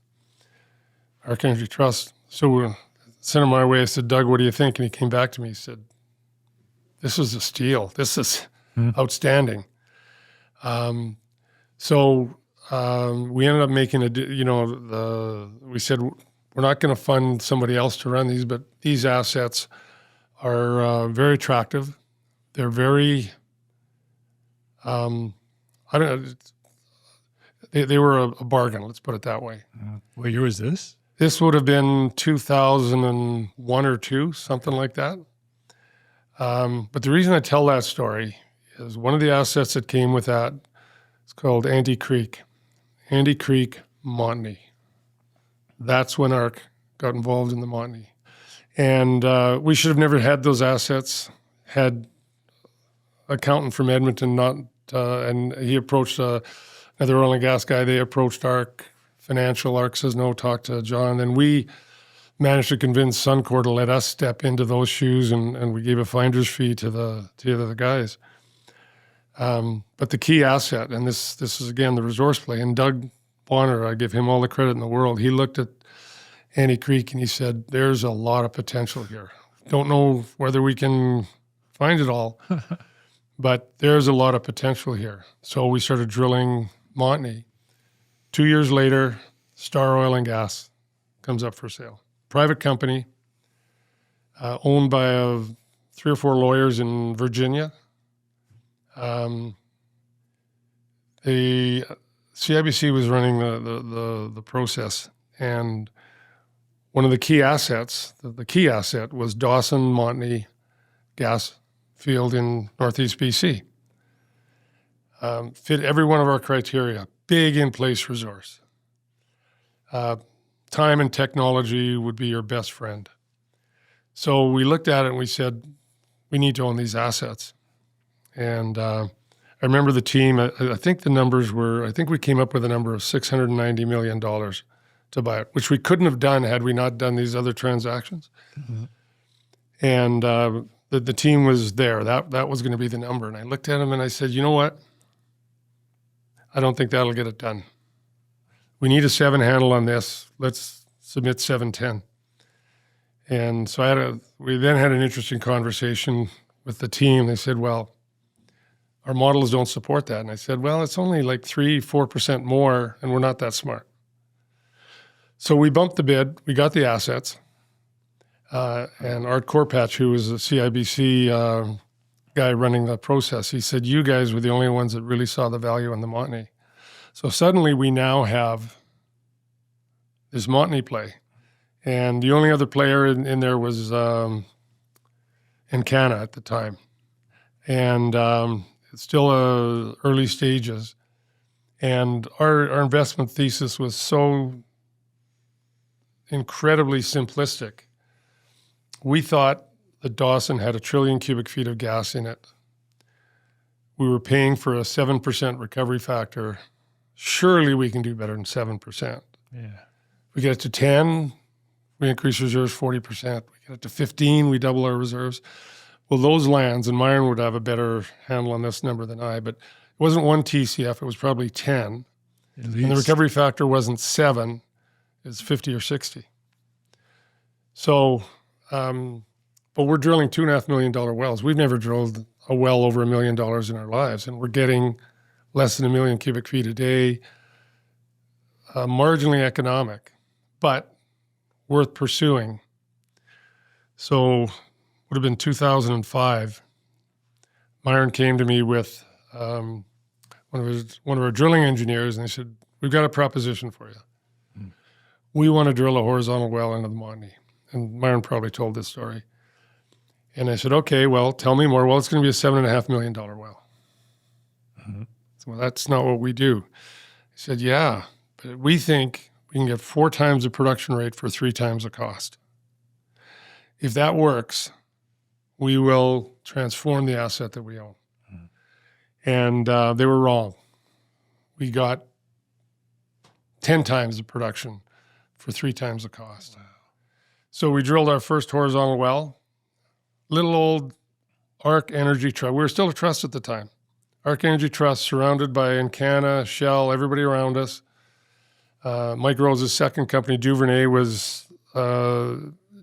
S2: ARC Energy Trust? So we sent him my way. I said, Doug, what do you think? And he came back to me. He said, this is a steal. This is outstanding. So we ended up making we said, we're not going to fund somebody else to run these, but these assets are very attractive. They're very, they were a bargain, let's put it that way.
S1: What year was this?
S2: This would have been 2001 or 2, something like that. But the reason I tell that story is one of the assets that came with that is called Andy Creek Montney. That's when ARC got involved in the Montney. And we should have never had those assets. Had accountant from Edmonton and he approached another oil and gas guy. They approached ARC Financial. ARC says, no, talk to John. And we managed to convince Suncor to let us step into those shoes, and we gave a finder's fee to the guys. But the key asset, and this is, again, the resource play, and Doug Bonner, I give him all the credit in the world, he looked at Annie Creek and he said, there's a lot of potential here. Don't know whether we can find it all, but there's a lot of potential here. So we started drilling Montney. 2 years later, Star Oil and Gas comes up for sale. Private company, owned by 3 or 4 lawyers in Virginia. The CIBC was running the process, and one of the key assets, the key asset was Dawson Montney gas field in northeast BC. Fit every one of our criteria. Big in-place resource. Time and technology would be your best friend. So we looked at it and we said, we need to own these assets. And I remember the team, I think the numbers were, I think we came up with a number of $690 million to buy it, which we couldn't have done had we not done these other transactions. And the team was there. That was going to be the number. And I looked at him and I said, you know what? I don't think that'll get it done. We need a 7 handle on this. Let's submit 710. And so we then had an interesting conversation with the team. They said, well, our models don't support that. And I said, well, it's only like 3-4% more, and we're not that smart. So we bumped the bid. We got the assets. And Art Corpatch, who was a CIBC guy running the process, he said, you guys were the only ones that really saw the value in the Montney. So suddenly we now have this Montney play. And the only other player in there was Encana at the time. And it's still early stages. And our investment thesis was so incredibly simplistic. We thought that Dawson had 1 trillion cubic feet of gas in it. We were paying for a 7% recovery factor. Surely we can do better than 7%.
S1: Yeah.
S2: We get it to 10, we increase reserves 40%. We get it to 15, we double our reserves. Well, those lands, and Myron would have a better handle on this number than I, but it wasn't 1 TCF, it was probably 10.
S1: At least.
S2: And the recovery factor wasn't 7, it's 50 or 60. So, but we're drilling $2.5 million wells. We've never drilled a well over $1 million in our lives, and we're getting less than 1 million cubic feet a day, marginally economic, but worth pursuing. So would have been 2005. Myron came to me with one of our drilling engineers, and they said, "We've got a proposition for you. We want to drill a horizontal well into the Montney." And Myron probably told this story. And I said, "Okay, well, tell me more." "Well, it's going to be a $7.5 million well."
S1: Mm-hmm.
S2: So, "Well, that's not what we do." He said, "Yeah, but we think we can get 4 times the production rate for 3 times the cost. If that works, we will transform the asset that we own." Mm-hmm. And they were wrong. We got 10 times the production for 3 times the cost. Wow. So we drilled our first horizontal well. Little old ARC Energy Trust. We were still a trust at the time. ARC Energy Trust, surrounded by Encana, Shell, everybody around us. Mike Rose's second company, Duvernay, was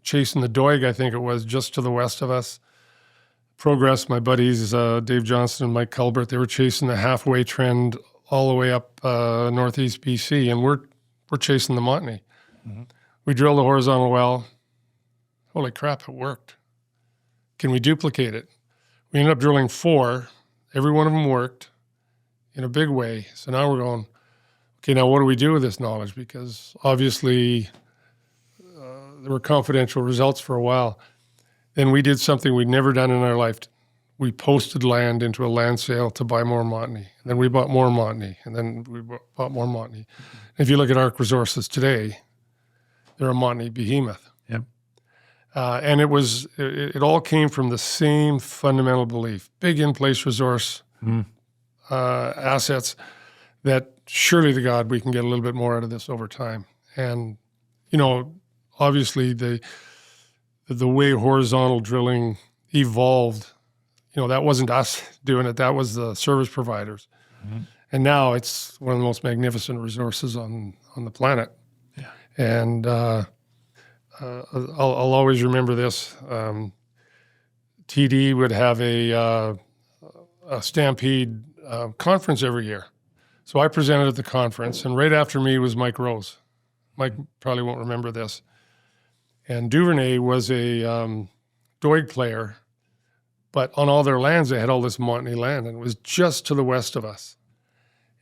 S2: chasing the Doig, I think it was, just to the west of us. Progress, my buddies, Dave Johnson and Mike Culbert, they were chasing the halfway trend all the way up northeast BC, and we're chasing the Montney. Mm-hmm. We drilled a horizontal well. Holy crap, it worked. Can we duplicate it? We ended up drilling 4. Every one of them worked in a big way. So now we're going, okay, now what do we do with this knowledge? Because obviously there were confidential results for a while. Then we did something we'd never done in our life. We posted land into a land sale to buy more Montney. And then we bought more Montney. And then we bought more Montney. Mm-hmm. If you look at ARC Resources today, they're a Montney behemoth.
S1: Yep.
S2: And it all came from the same fundamental belief: big in-place resource assets that surely to God we can get a little bit more out of this over time. And, you know, obviously the way horizontal drilling evolved, you know, that wasn't us doing it. That was the service providers. Mm-hmm. And now it's one of the most magnificent resources on the planet. Yeah. And I'll always remember this. TD would have a Stampede conference every year. So I presented at the conference, and right after me was Mike Rose. Mike probably won't remember this. And Duvernay was a Doig player, but on all their lands, they had all this Montney land, and it was just to the west of us.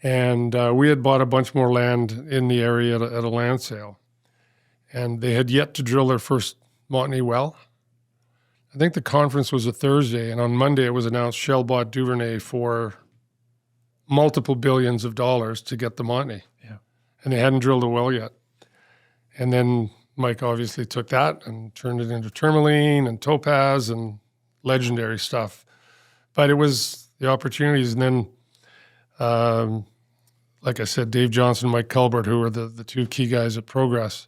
S2: And we had bought a bunch more land in the area at a land sale. And they had yet to drill their first Montney well. I think the conference was a Thursday, and on Monday it was announced Shell bought Duvernay for multiple billions of dollars to get the Montney. Yeah. And they hadn't drilled a well yet. And then Mike obviously took that and turned it into tourmaline and topaz and legendary stuff. But it was the opportunities. And then, like I said, Dave Johnson and Mike Culbert, who were the 2 key guys at Progress,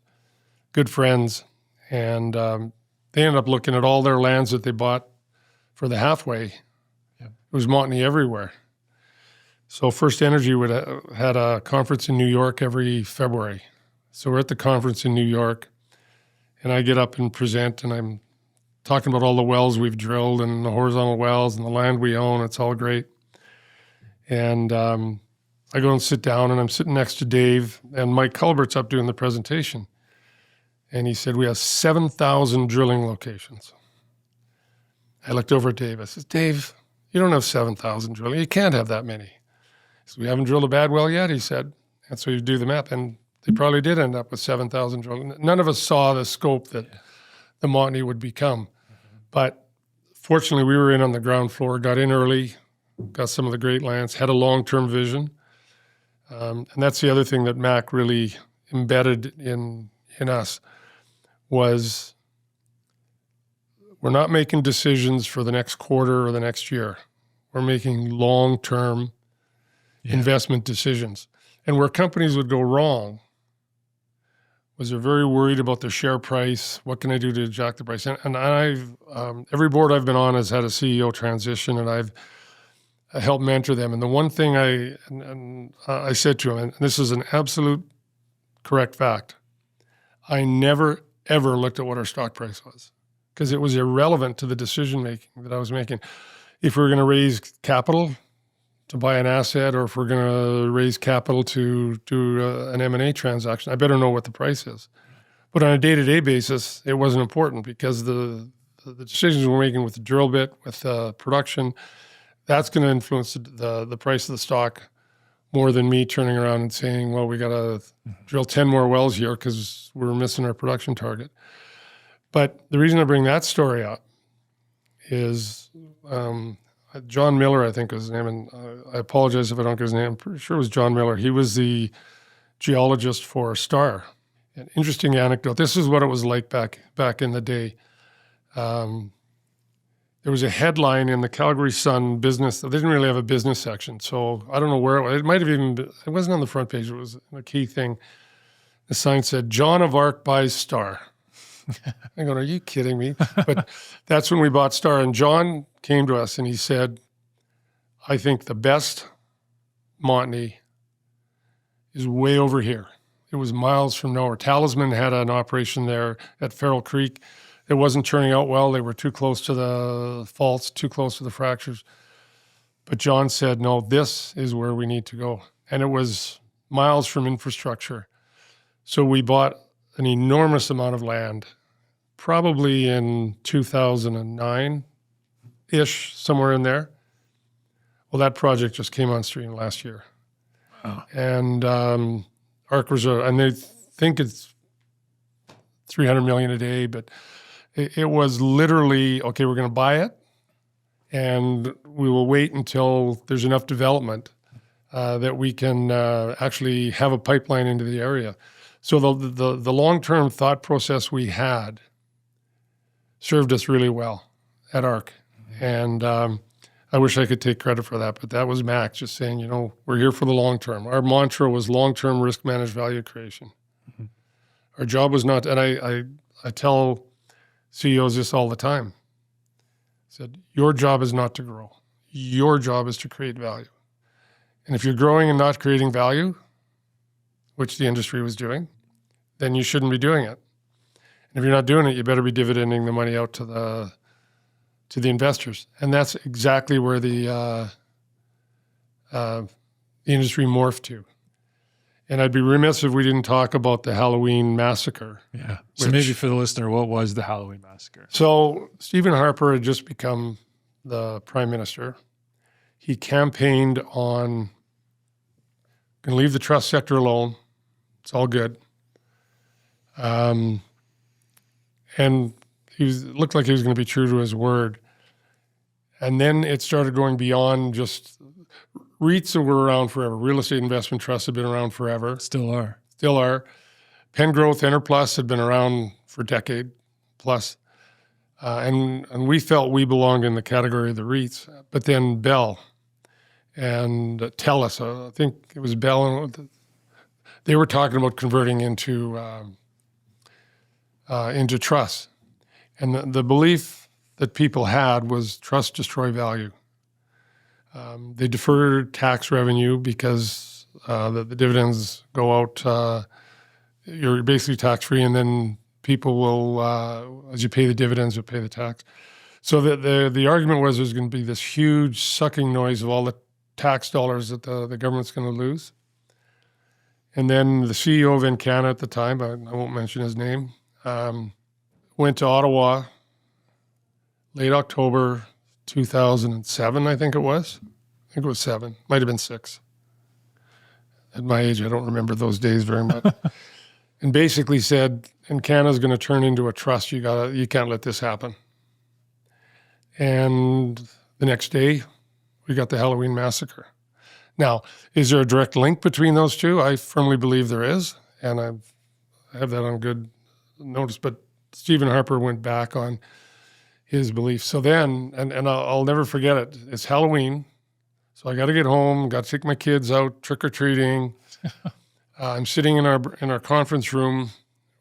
S2: good friends. And they ended up looking at all their lands that they bought for the halfway. Yeah. It was Montney everywhere. So First Energy had a conference in New York every February. So we're at the conference in New York, and I get up and present, and I'm talking about all the wells we've drilled and the horizontal wells and the land we own. It's all great. And I go and sit down, and I'm sitting next to Dave, and Mike Culbert's up doing the presentation. And he said, "We have 7,000 drilling locations." I looked over at Dave. I said, "Dave, you don't have 7,000 drilling. You can't have that many." He said, "We haven't drilled a bad well yet," he said. And so you do the math. And They probably did end up with 7,000 drilling. None of us saw the scope that the Montney would become. But fortunately, we were in on the ground floor, got in early, got some of the great lands, had a long-term vision. And that's the other thing that Mac really embedded in us was we're not making decisions for the next quarter or the next year. We're making long-term investment decisions. And where companies would go wrong was they're very worried about their share price. What can I do to adjust the price? And I've every board I've been on has had a CEO transition, and I've helped mentor them. And the one thing I said to him, and this is an absolute correct fact, I never, ever looked at what our stock price was because it was irrelevant to the decision-making that I was making. If we were going to raise capital to buy an asset, or if we're going to raise capital to do an M&A transaction, I better know what the price is. But on a day-to-day basis, it wasn't important because the decisions we're making with the drill bit, with production, that's going to influence the price of the stock more than me turning around and saying, well, we got to drill 10 more wells here because we're missing our production target. But the reason I bring that story up is John Miller, I think was his name, and I apologize if I don't get his name. I'm pretty sure it was John Miller. He was the geologist for Star. An interesting anecdote. This is what it was like back in the day. There was a headline in the Calgary Sun business. They didn't really have a business section, so I don't know where it was. It might have even been, it wasn't on the front page. It was a key thing. The sign said, "John of ARC buys Star." I'm going, are you kidding me? But that's when we bought Star. And John came to us and he said, I think the best Montney is way over here. It was miles from nowhere. Talisman had an operation there at Farrell Creek. It wasn't turning out well. They were too close to the faults, too close to the fractures. But John said, no, this is where we need to go. And it was miles from infrastructure. So we bought an enormous amount of land, probably in 2009-ish, somewhere in there. Well, that project just came on stream last year. Wow. And ARC Reserve, and they think it's 300 million a day, but it was literally, okay, we're going to buy it, and we will wait until there's enough development that we can actually have a pipeline into the area. So the long-term thought process we had served us really well at ARC. And I wish I could take credit for that, but that was Mac just saying, you know, we're here for the long term. Our mantra was long-term risk-managed value creation. Mm-hmm. Our job was not, and I tell CEOs this all the time. I said, your job is not to grow. Your job is to create value. And if you're growing and not creating value, which the industry was doing, then you shouldn't be doing it. And if you're not doing it, you better be dividending the money out to the investors. And that's exactly where the industry morphed to. And I'd be remiss if we didn't talk about the Halloween massacre.
S1: Yeah. So maybe for the listener, what was the Halloween massacre?
S2: So Stephen Harper had just become the prime minister. He campaigned on, going to leave the trust sector alone. It's all good. And looked like he was going to be true to his word. And then it started going beyond just REITs were around forever. Real estate investment trusts have been around forever.
S1: Still are.
S2: Pengrowth, Enerplus had been around for a decade plus. And we felt we belonged in the category of the REITs. But then Bell and TELUS, I think it was Bell, and they were talking about converting into trusts. And the belief that people had was trusts destroy value. They defer tax revenue because the dividends go out. You're basically tax-free, and then people will, as you pay the dividends, you'll pay the tax. So the argument was there's going to be this huge sucking noise of all the tax dollars that the government's going to lose. And then the CEO of Encana at the time, I won't mention his name, went to Ottawa late October 2007, I think it was. I think it was 7. Might have been 6. At my age, I don't remember those days very much. And basically said, and Canada's going to turn into a trust. You can't let this happen. And the next day, we got the Halloween massacre. Now, is there a direct link between those two? I firmly believe there is, and I have that on good notice. But Stephen Harper went back on his belief. So then, and I'll never forget it, it's Halloween. So I got to get home, got to take my kids out trick-or-treating. I'm sitting in our conference room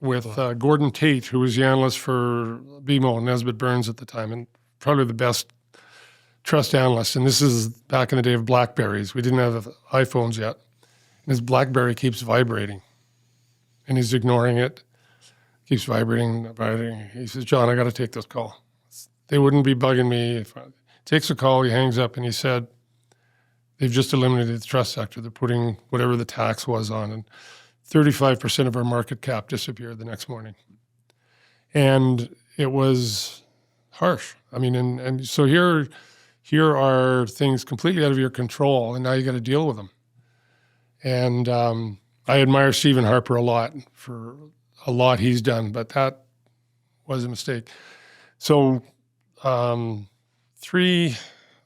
S2: with Gordon Tate, who was the analyst for BMO and Nesbitt Burns at the time, and probably the best trust analyst. And this is back in the day of BlackBerries. We didn't have iPhones yet. And his BlackBerry keeps vibrating. And he's ignoring it. Keeps vibrating. He says, John, I got to take this call. They wouldn't be bugging me. If I takes a call, he hangs up, and he said, they've just eliminated the trust sector. They're putting whatever the tax was on, and 35% of our market cap disappeared the next morning. And it was harsh. I mean, and so here are things completely out of your control, and now you got to deal with them. And I admire Stephen Harper a lot for a lot he's done, but that was a mistake. So three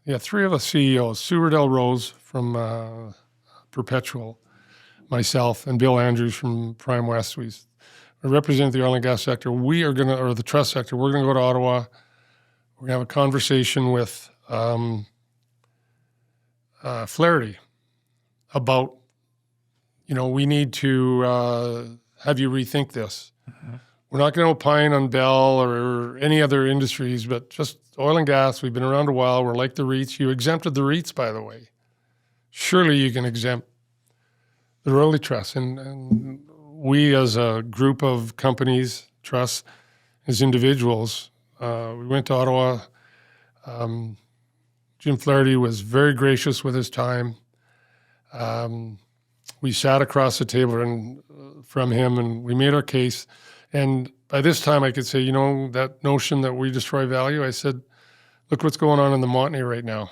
S2: of us CEOs, Sue Riddell Rose from Perpetual, myself, and Bill Andrews from Prime West. We represent the oil and gas sector. Or the trust sector. We're going to go to Ottawa. We're going to have a conversation with Flaherty about, we need to have you rethink this. Mm-hmm. We're not going to opine on Bell or any other industries, but just oil and gas. We've been around a while. We're like the REITs. You exempted the REITs, by the way. Surely you can exempt the royalty trust. And we as a group of companies, trusts, as individuals, we went to Ottawa. Jim Flaherty was very gracious with his time. We sat across the table from him, and we made our case. And by this time, I could say, that notion that we destroy value, I said, look what's going on in the Montney right now.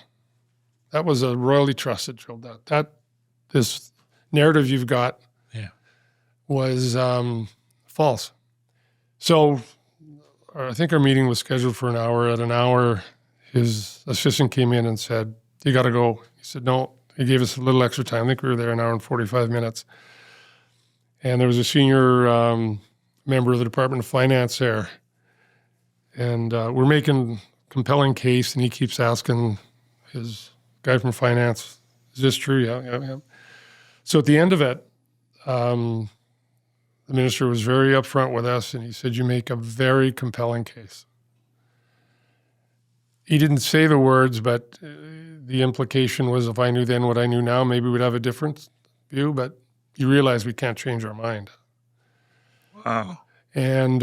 S2: That was a royalty trust that drove that. This narrative you've got was false. So I think our meeting was scheduled for an hour. At an hour, his assistant came in and said, you got to go. He said, no. He gave us a little extra time. I think we were there an hour and 45 minutes. And there was a senior member of the Department of Finance there. And we're making compelling case, and he keeps asking his guy from finance, is this true? Yeah. So at the end of it, the minister was very upfront with us, and he said, you make a very compelling case. He didn't say the words, but the implication was if I knew then what I knew now, maybe we'd have a different view, but you realize we can't change our mind.
S1: Wow.
S2: And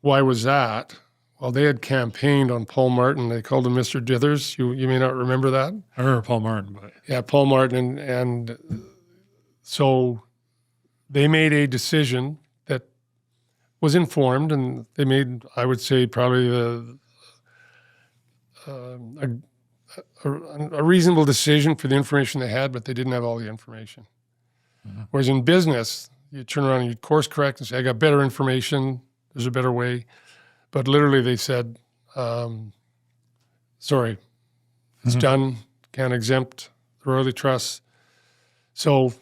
S2: why was that? Well, they had campaigned on Paul Martin. They called him Mr. Dithers. You may not remember that.
S1: I remember Paul Martin. But...
S2: Yeah, Paul Martin. And so they made a decision that was informed, and they made, I would say, probably a reasonable decision for the information they had, but they didn't have all the information. Mm-hmm. Whereas in business, you turn around and you course correct and say, I got better information, there's a better way. But literally they said, sorry, it's done, can't exempt the royalty trust. So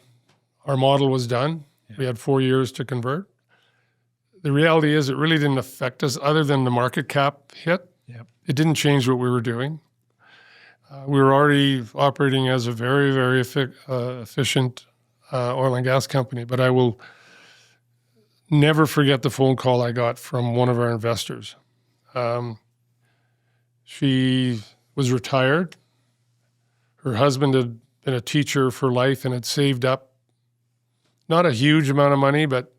S2: our model was done. Yeah. We had 4 years to convert. The reality is it really didn't affect us other than the market cap hit. Yep. It didn't change what we were doing. We were already operating as a very, very efficient oil and gas company, but I will never forget the phone call I got from one of our investors. She was retired. Her husband had been a teacher for life and had saved up not a huge amount of money, but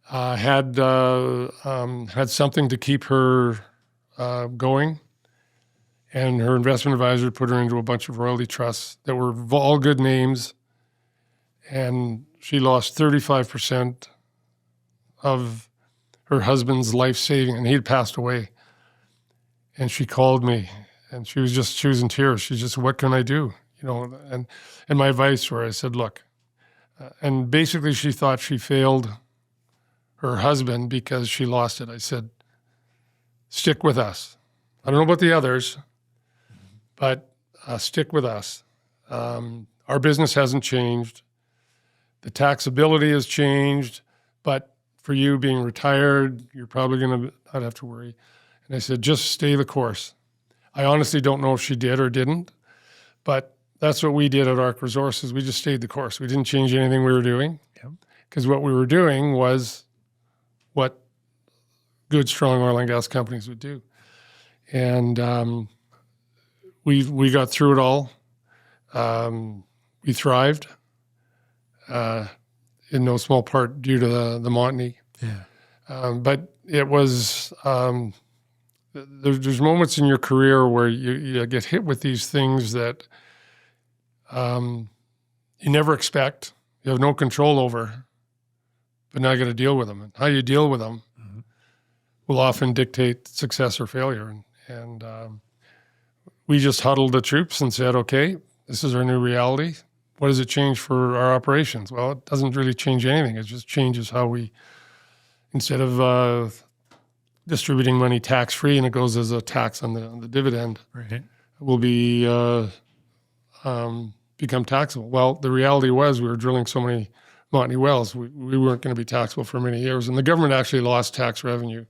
S2: had something to keep her going. And her investment advisor put her into a bunch of royalty trusts that were all good names. And she lost 35% of her husband's life saving, and he had passed away. And she called me, and she was in tears. She just, what can I do? and my advice to her, I said, look, and basically she thought she failed her husband because she lost it. I said, stick with us. I don't know about the others, but stick with us. Our business hasn't changed. The taxability has changed, but for you being retired, you're probably going to not have to worry. And I said, just stay the course. I honestly don't know if she did or didn't, but that's what we did at ARC Resources. We just stayed the course. We didn't change anything we were doing because what we were doing was what good, strong oil and gas companies would do. And we got through it all. We thrived, in no small part due to the Montney. Yeah. But it was, there's moments in your career where you get hit with these things that you never expect, you have no control over, but now you got to deal with them. And how you deal with them will often dictate success or failure. And we just huddled the troops and said, okay, this is our new reality. What does it change for our operations? Well, it doesn't really change anything. It just changes how we, instead of distributing money tax-free and it goes as a tax on the dividend, right, will be become taxable. Well, the reality was we were drilling so many Montney wells, we weren't going to be taxable for many years. And the government actually lost tax revenue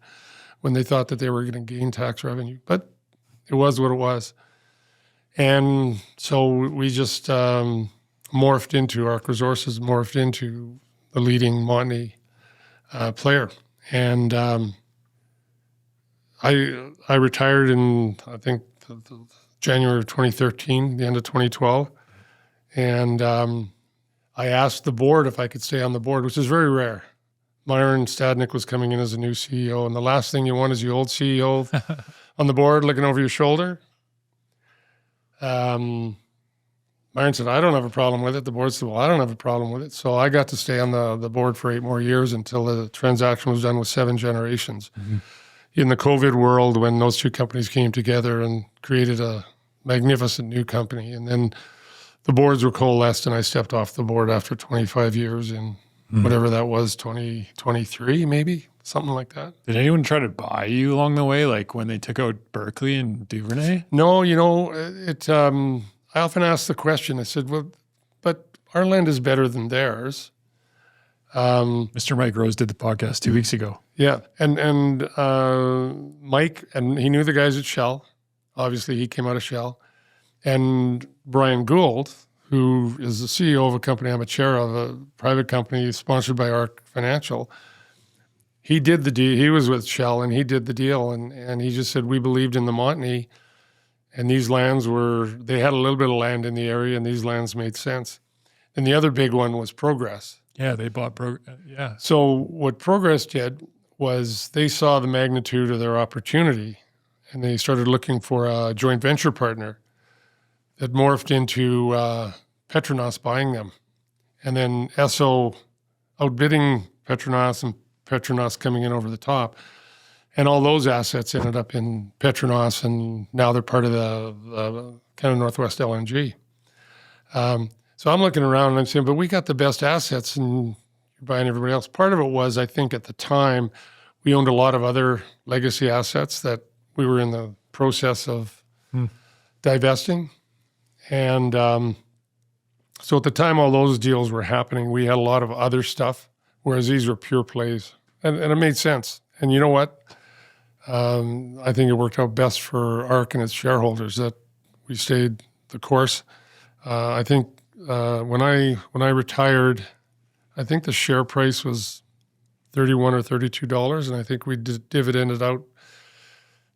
S2: when they thought that they were going to gain tax revenue. But it was what it was. And so we just morphed into ARC Resources, morphed into the leading Montney player. And I retired in, I think, the January of 2013, the end of 2012. And I asked the board if I could stay on the board, which is very rare. Myron Stadnick was coming in as a new CEO, and the last thing you want is your old CEO on the board looking over your shoulder. Myron said, I don't have a problem with it. The board said, well, I don't have a problem with it. So I got to stay on the board for 8 more years until the transaction was done with 7 generations. Mm-hmm. In the COVID world, when those 2 companies came together and created a magnificent new company. And then the boards were coalesced, and I stepped off the board after 25 years in whatever that was, 2023 maybe, something like that.
S1: Did anyone try to buy you along the way, like when they took out Berkeley and Duvernay?
S2: No, I often ask the question, I said, well, but our land is better than theirs.
S1: Mr. Mike Rose did the podcast 2 weeks ago.
S2: Yeah, and Mike, and he knew the guys at Shell. Obviously, he came out of Shell. And Brian Gould, who is the CEO of a company I'm a chair of, a private company sponsored by ARC Financial, he did the deal. He was with Shell, and he did the deal. And he just said, we believed in the Montney, and these lands they had a little bit of land in the area, and these lands made sense. And the other big one was Progress.
S1: Yeah, they bought yeah.
S2: So what Progress did was they saw the magnitude of their opportunity, and they started looking for a joint venture partner that morphed into Petronas buying them. And then Esso outbidding Petronas and Petronas coming in over the top. And all those assets ended up in Petronas, and now they're part of the kind of Northwest LNG. So I'm looking around and I'm saying, but we got the best assets and you're buying everybody else. Part of it was, I think at the time, we owned a lot of other legacy assets that we were in the process of divesting. And so at the time all those deals were happening, we had a lot of other stuff, whereas these were pure plays. And it made sense. And you know what? I think it worked out best for ARC and its shareholders that we stayed the course. I think when I retired, I think the share price was $31 or $32, and I think we dividended out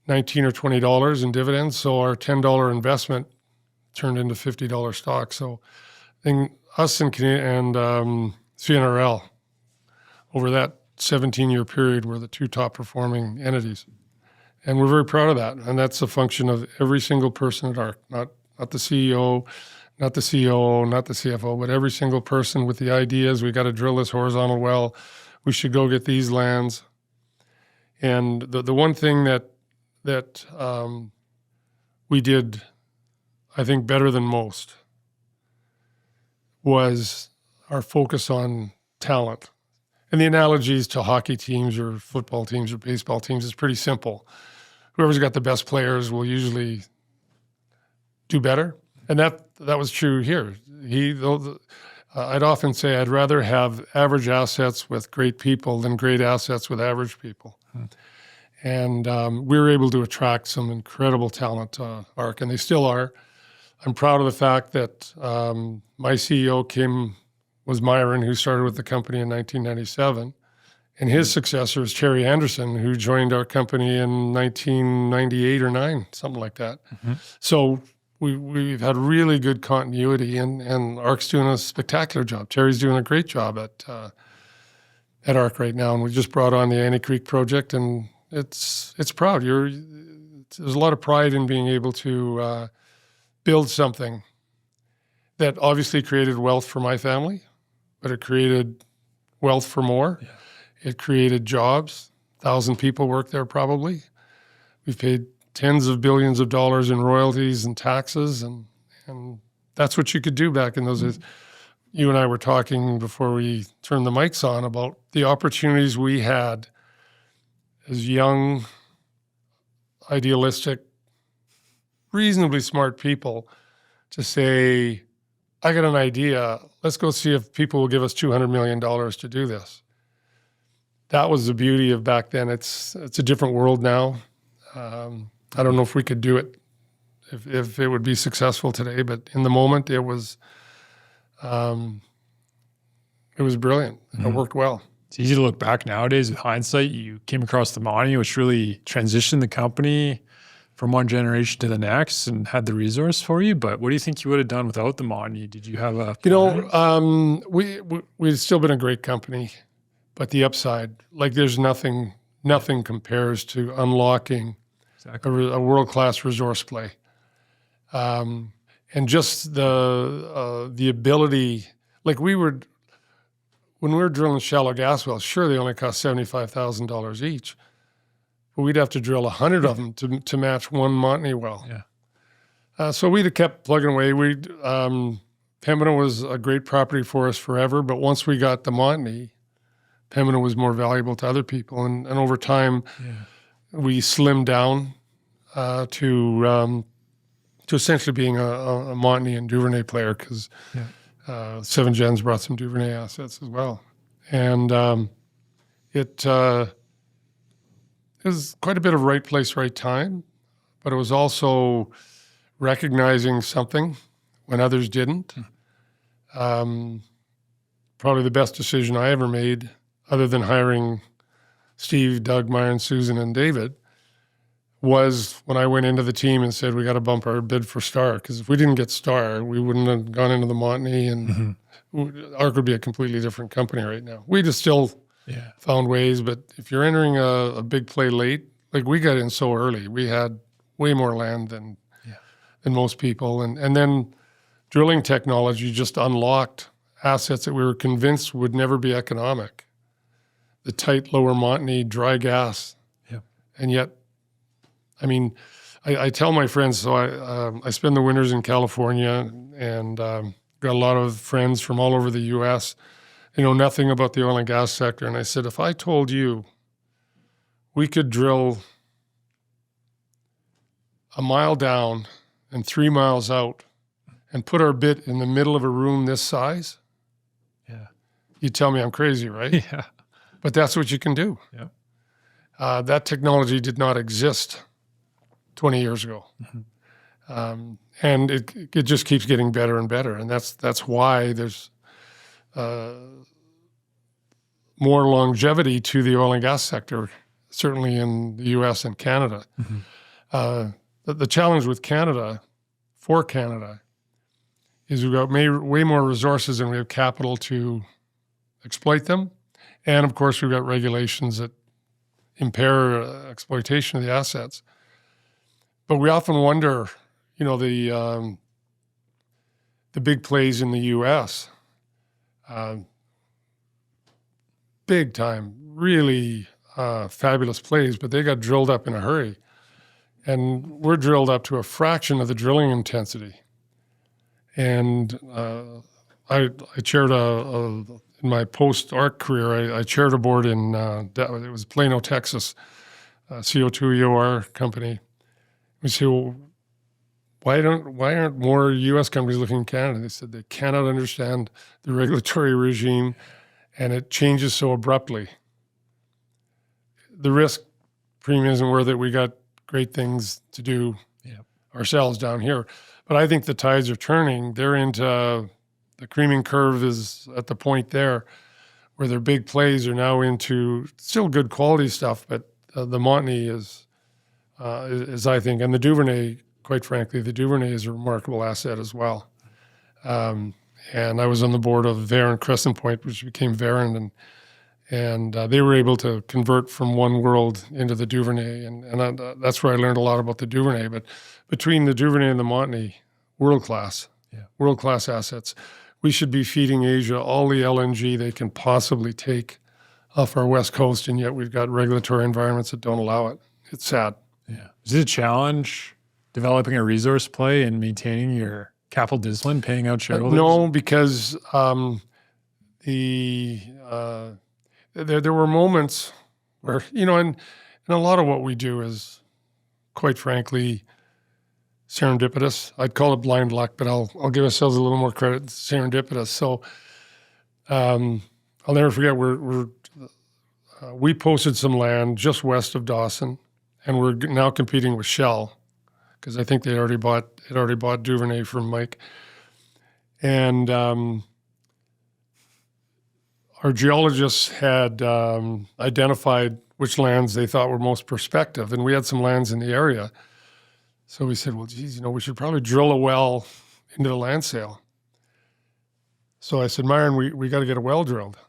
S2: $19 or $20 in dividends. So our $10 investment turned into $50 stock. So I think us and CNRL over that 17-year period were the 2 top performing entities. And we're very proud of that. And that's a function of every single person at ARC, not the CEO, not the COO, not the CFO, but every single person with the ideas. We got to drill this horizontal well. We should go get these lands. And the one thing that we did, I think, better than most was our focus on talent. And the analogies to hockey teams or football teams or baseball teams is pretty simple. Whoever's got the best players will usually do better. And that was true here. I'd often say I'd rather have average assets with great people than great assets with average people. And we were able to attract some incredible talent to ARC, and they still are. I'm proud of the fact that my CEO was Myron, who started with the company in 1997. And his successor is Terry Anderson, who joined our company in 1998 or 9, something like that. So we've had really good continuity, and ARC's doing a spectacular job. Terry's doing a great job at ARC right now, and we just brought on the Annie Creek project, and it's proud. There's a lot of pride in being able to build something that obviously created wealth for my family, but it created wealth for more. Yeah. It created jobs. 1,000 people work there probably. We've paid tens of billions of dollars in royalties and taxes, and that's what you could do back in those days. You and I were talking before we turned the mics on about the opportunities we had as young, idealistic, reasonably smart people to say, I got an idea. Let's go see if people will give us $200 million to do this. That was the beauty of back then. It's a different world now. I don't know if we could do it, if it would be successful today, but in the moment it was brilliant. It worked well.
S1: It's easy to look back nowadays with hindsight. You came across the Montney, which really transitioned the company from one generation to the next and had the resource for you. But what do you think you would have done without the Montney? Did you have a plan?
S2: We'd still been a great company, but the upside, like there's nothing compares to unlocking a world-class resource play. And just the ability, like when we were drilling shallow gas wells, sure, they only cost $75,000 each, but we'd have to drill 100 of them to match one Montney well. Yeah. So we'd have kept plugging away. Pembina was a great property for us forever, but once we got the Montney, Pembina was more valuable to other people. And over time, we slimmed down to essentially being a Montney and Duvernay player because Seven Gens brought some Duvernay assets as well. And it was quite a bit of right place, right time, but it was also recognizing something when others didn't. Probably the best decision I ever made, other than hiring Steve, Doug, Myron, Susan, and David, was when I went into the team and said, we got to bump our bid for Star. Because if we didn't get Star, we wouldn't have gone into the Montney, and ARC would be a completely different company right now. We just still found ways, but if you're entering a big play late, like we got in so early, we had way more land than most people. And then drilling technology just unlocked assets that we were convinced would never be economic. The tight lower Montney, dry gas. Yeah. And yet, I mean, I tell my friends, so I spend the winters in California and got a lot of friends from all over the U.S. They know nothing about the oil and gas sector. And I said, if I told you we could drill a mile down and 3 miles out and put our bit in the middle of a room this size, you'd tell me I'm crazy, right? Yeah. But that's what you can do. Yeah. That technology did not exist 20 years ago. And it just keeps getting better and better. And that's why there's more longevity to the oil and gas sector, certainly in the U.S. and Canada. The challenge with Canada, for Canada, is we've got way more resources than we have capital to exploit them. And of course, we've got regulations that impair exploitation of the assets. But we often wonder, the big plays in the U.S., big time, really fabulous plays, but they got drilled up in a hurry. And we're drilled up to a fraction of the drilling intensity. And I chaired in my post-ARC career, I chaired a board in, it was Plano, Texas, CO2 EOR company. We said, well, why aren't more U.S. companies looking in Canada? They said they cannot understand the regulatory regime, and it changes so abruptly. The risk premium isn't worth it. We got great things to do ourselves down here. But I think the tides are turning. They're into the creaming curve is at the point there where their big plays are now into still good quality stuff, but the Montney is I think, and the Duvernay, quite frankly, the Duvernay is a remarkable asset as well. And I was on the board of Varen Crescent Point, which became Varen, and they were able to convert from one world into the Duvernay, and that's where I learned a lot about the Duvernay. But between the Duvernay and the Montney, world-class assets. We should be feeding Asia all the LNG they can possibly take off our west coast, and yet we've got regulatory environments that don't allow it. It's sad.
S1: Yeah. Is it a challenge developing a resource play and maintaining your capital discipline, paying out shareholders?
S2: No, because there were moments where, and a lot of what we do is, quite frankly, serendipitous. I'd call it blind luck, but I'll give ourselves a little more credit. It's serendipitous. So I'll never forget. We posted some land just west of Dawson, and we're now competing with Shell because I think they already bought Duvernay from Mike, and our geologists had identified which lands they thought were most prospective, and we had some lands in the area. So we said, well, geez, we should probably drill a well into the land sale. So I said, Myron, we got to get a well drilled.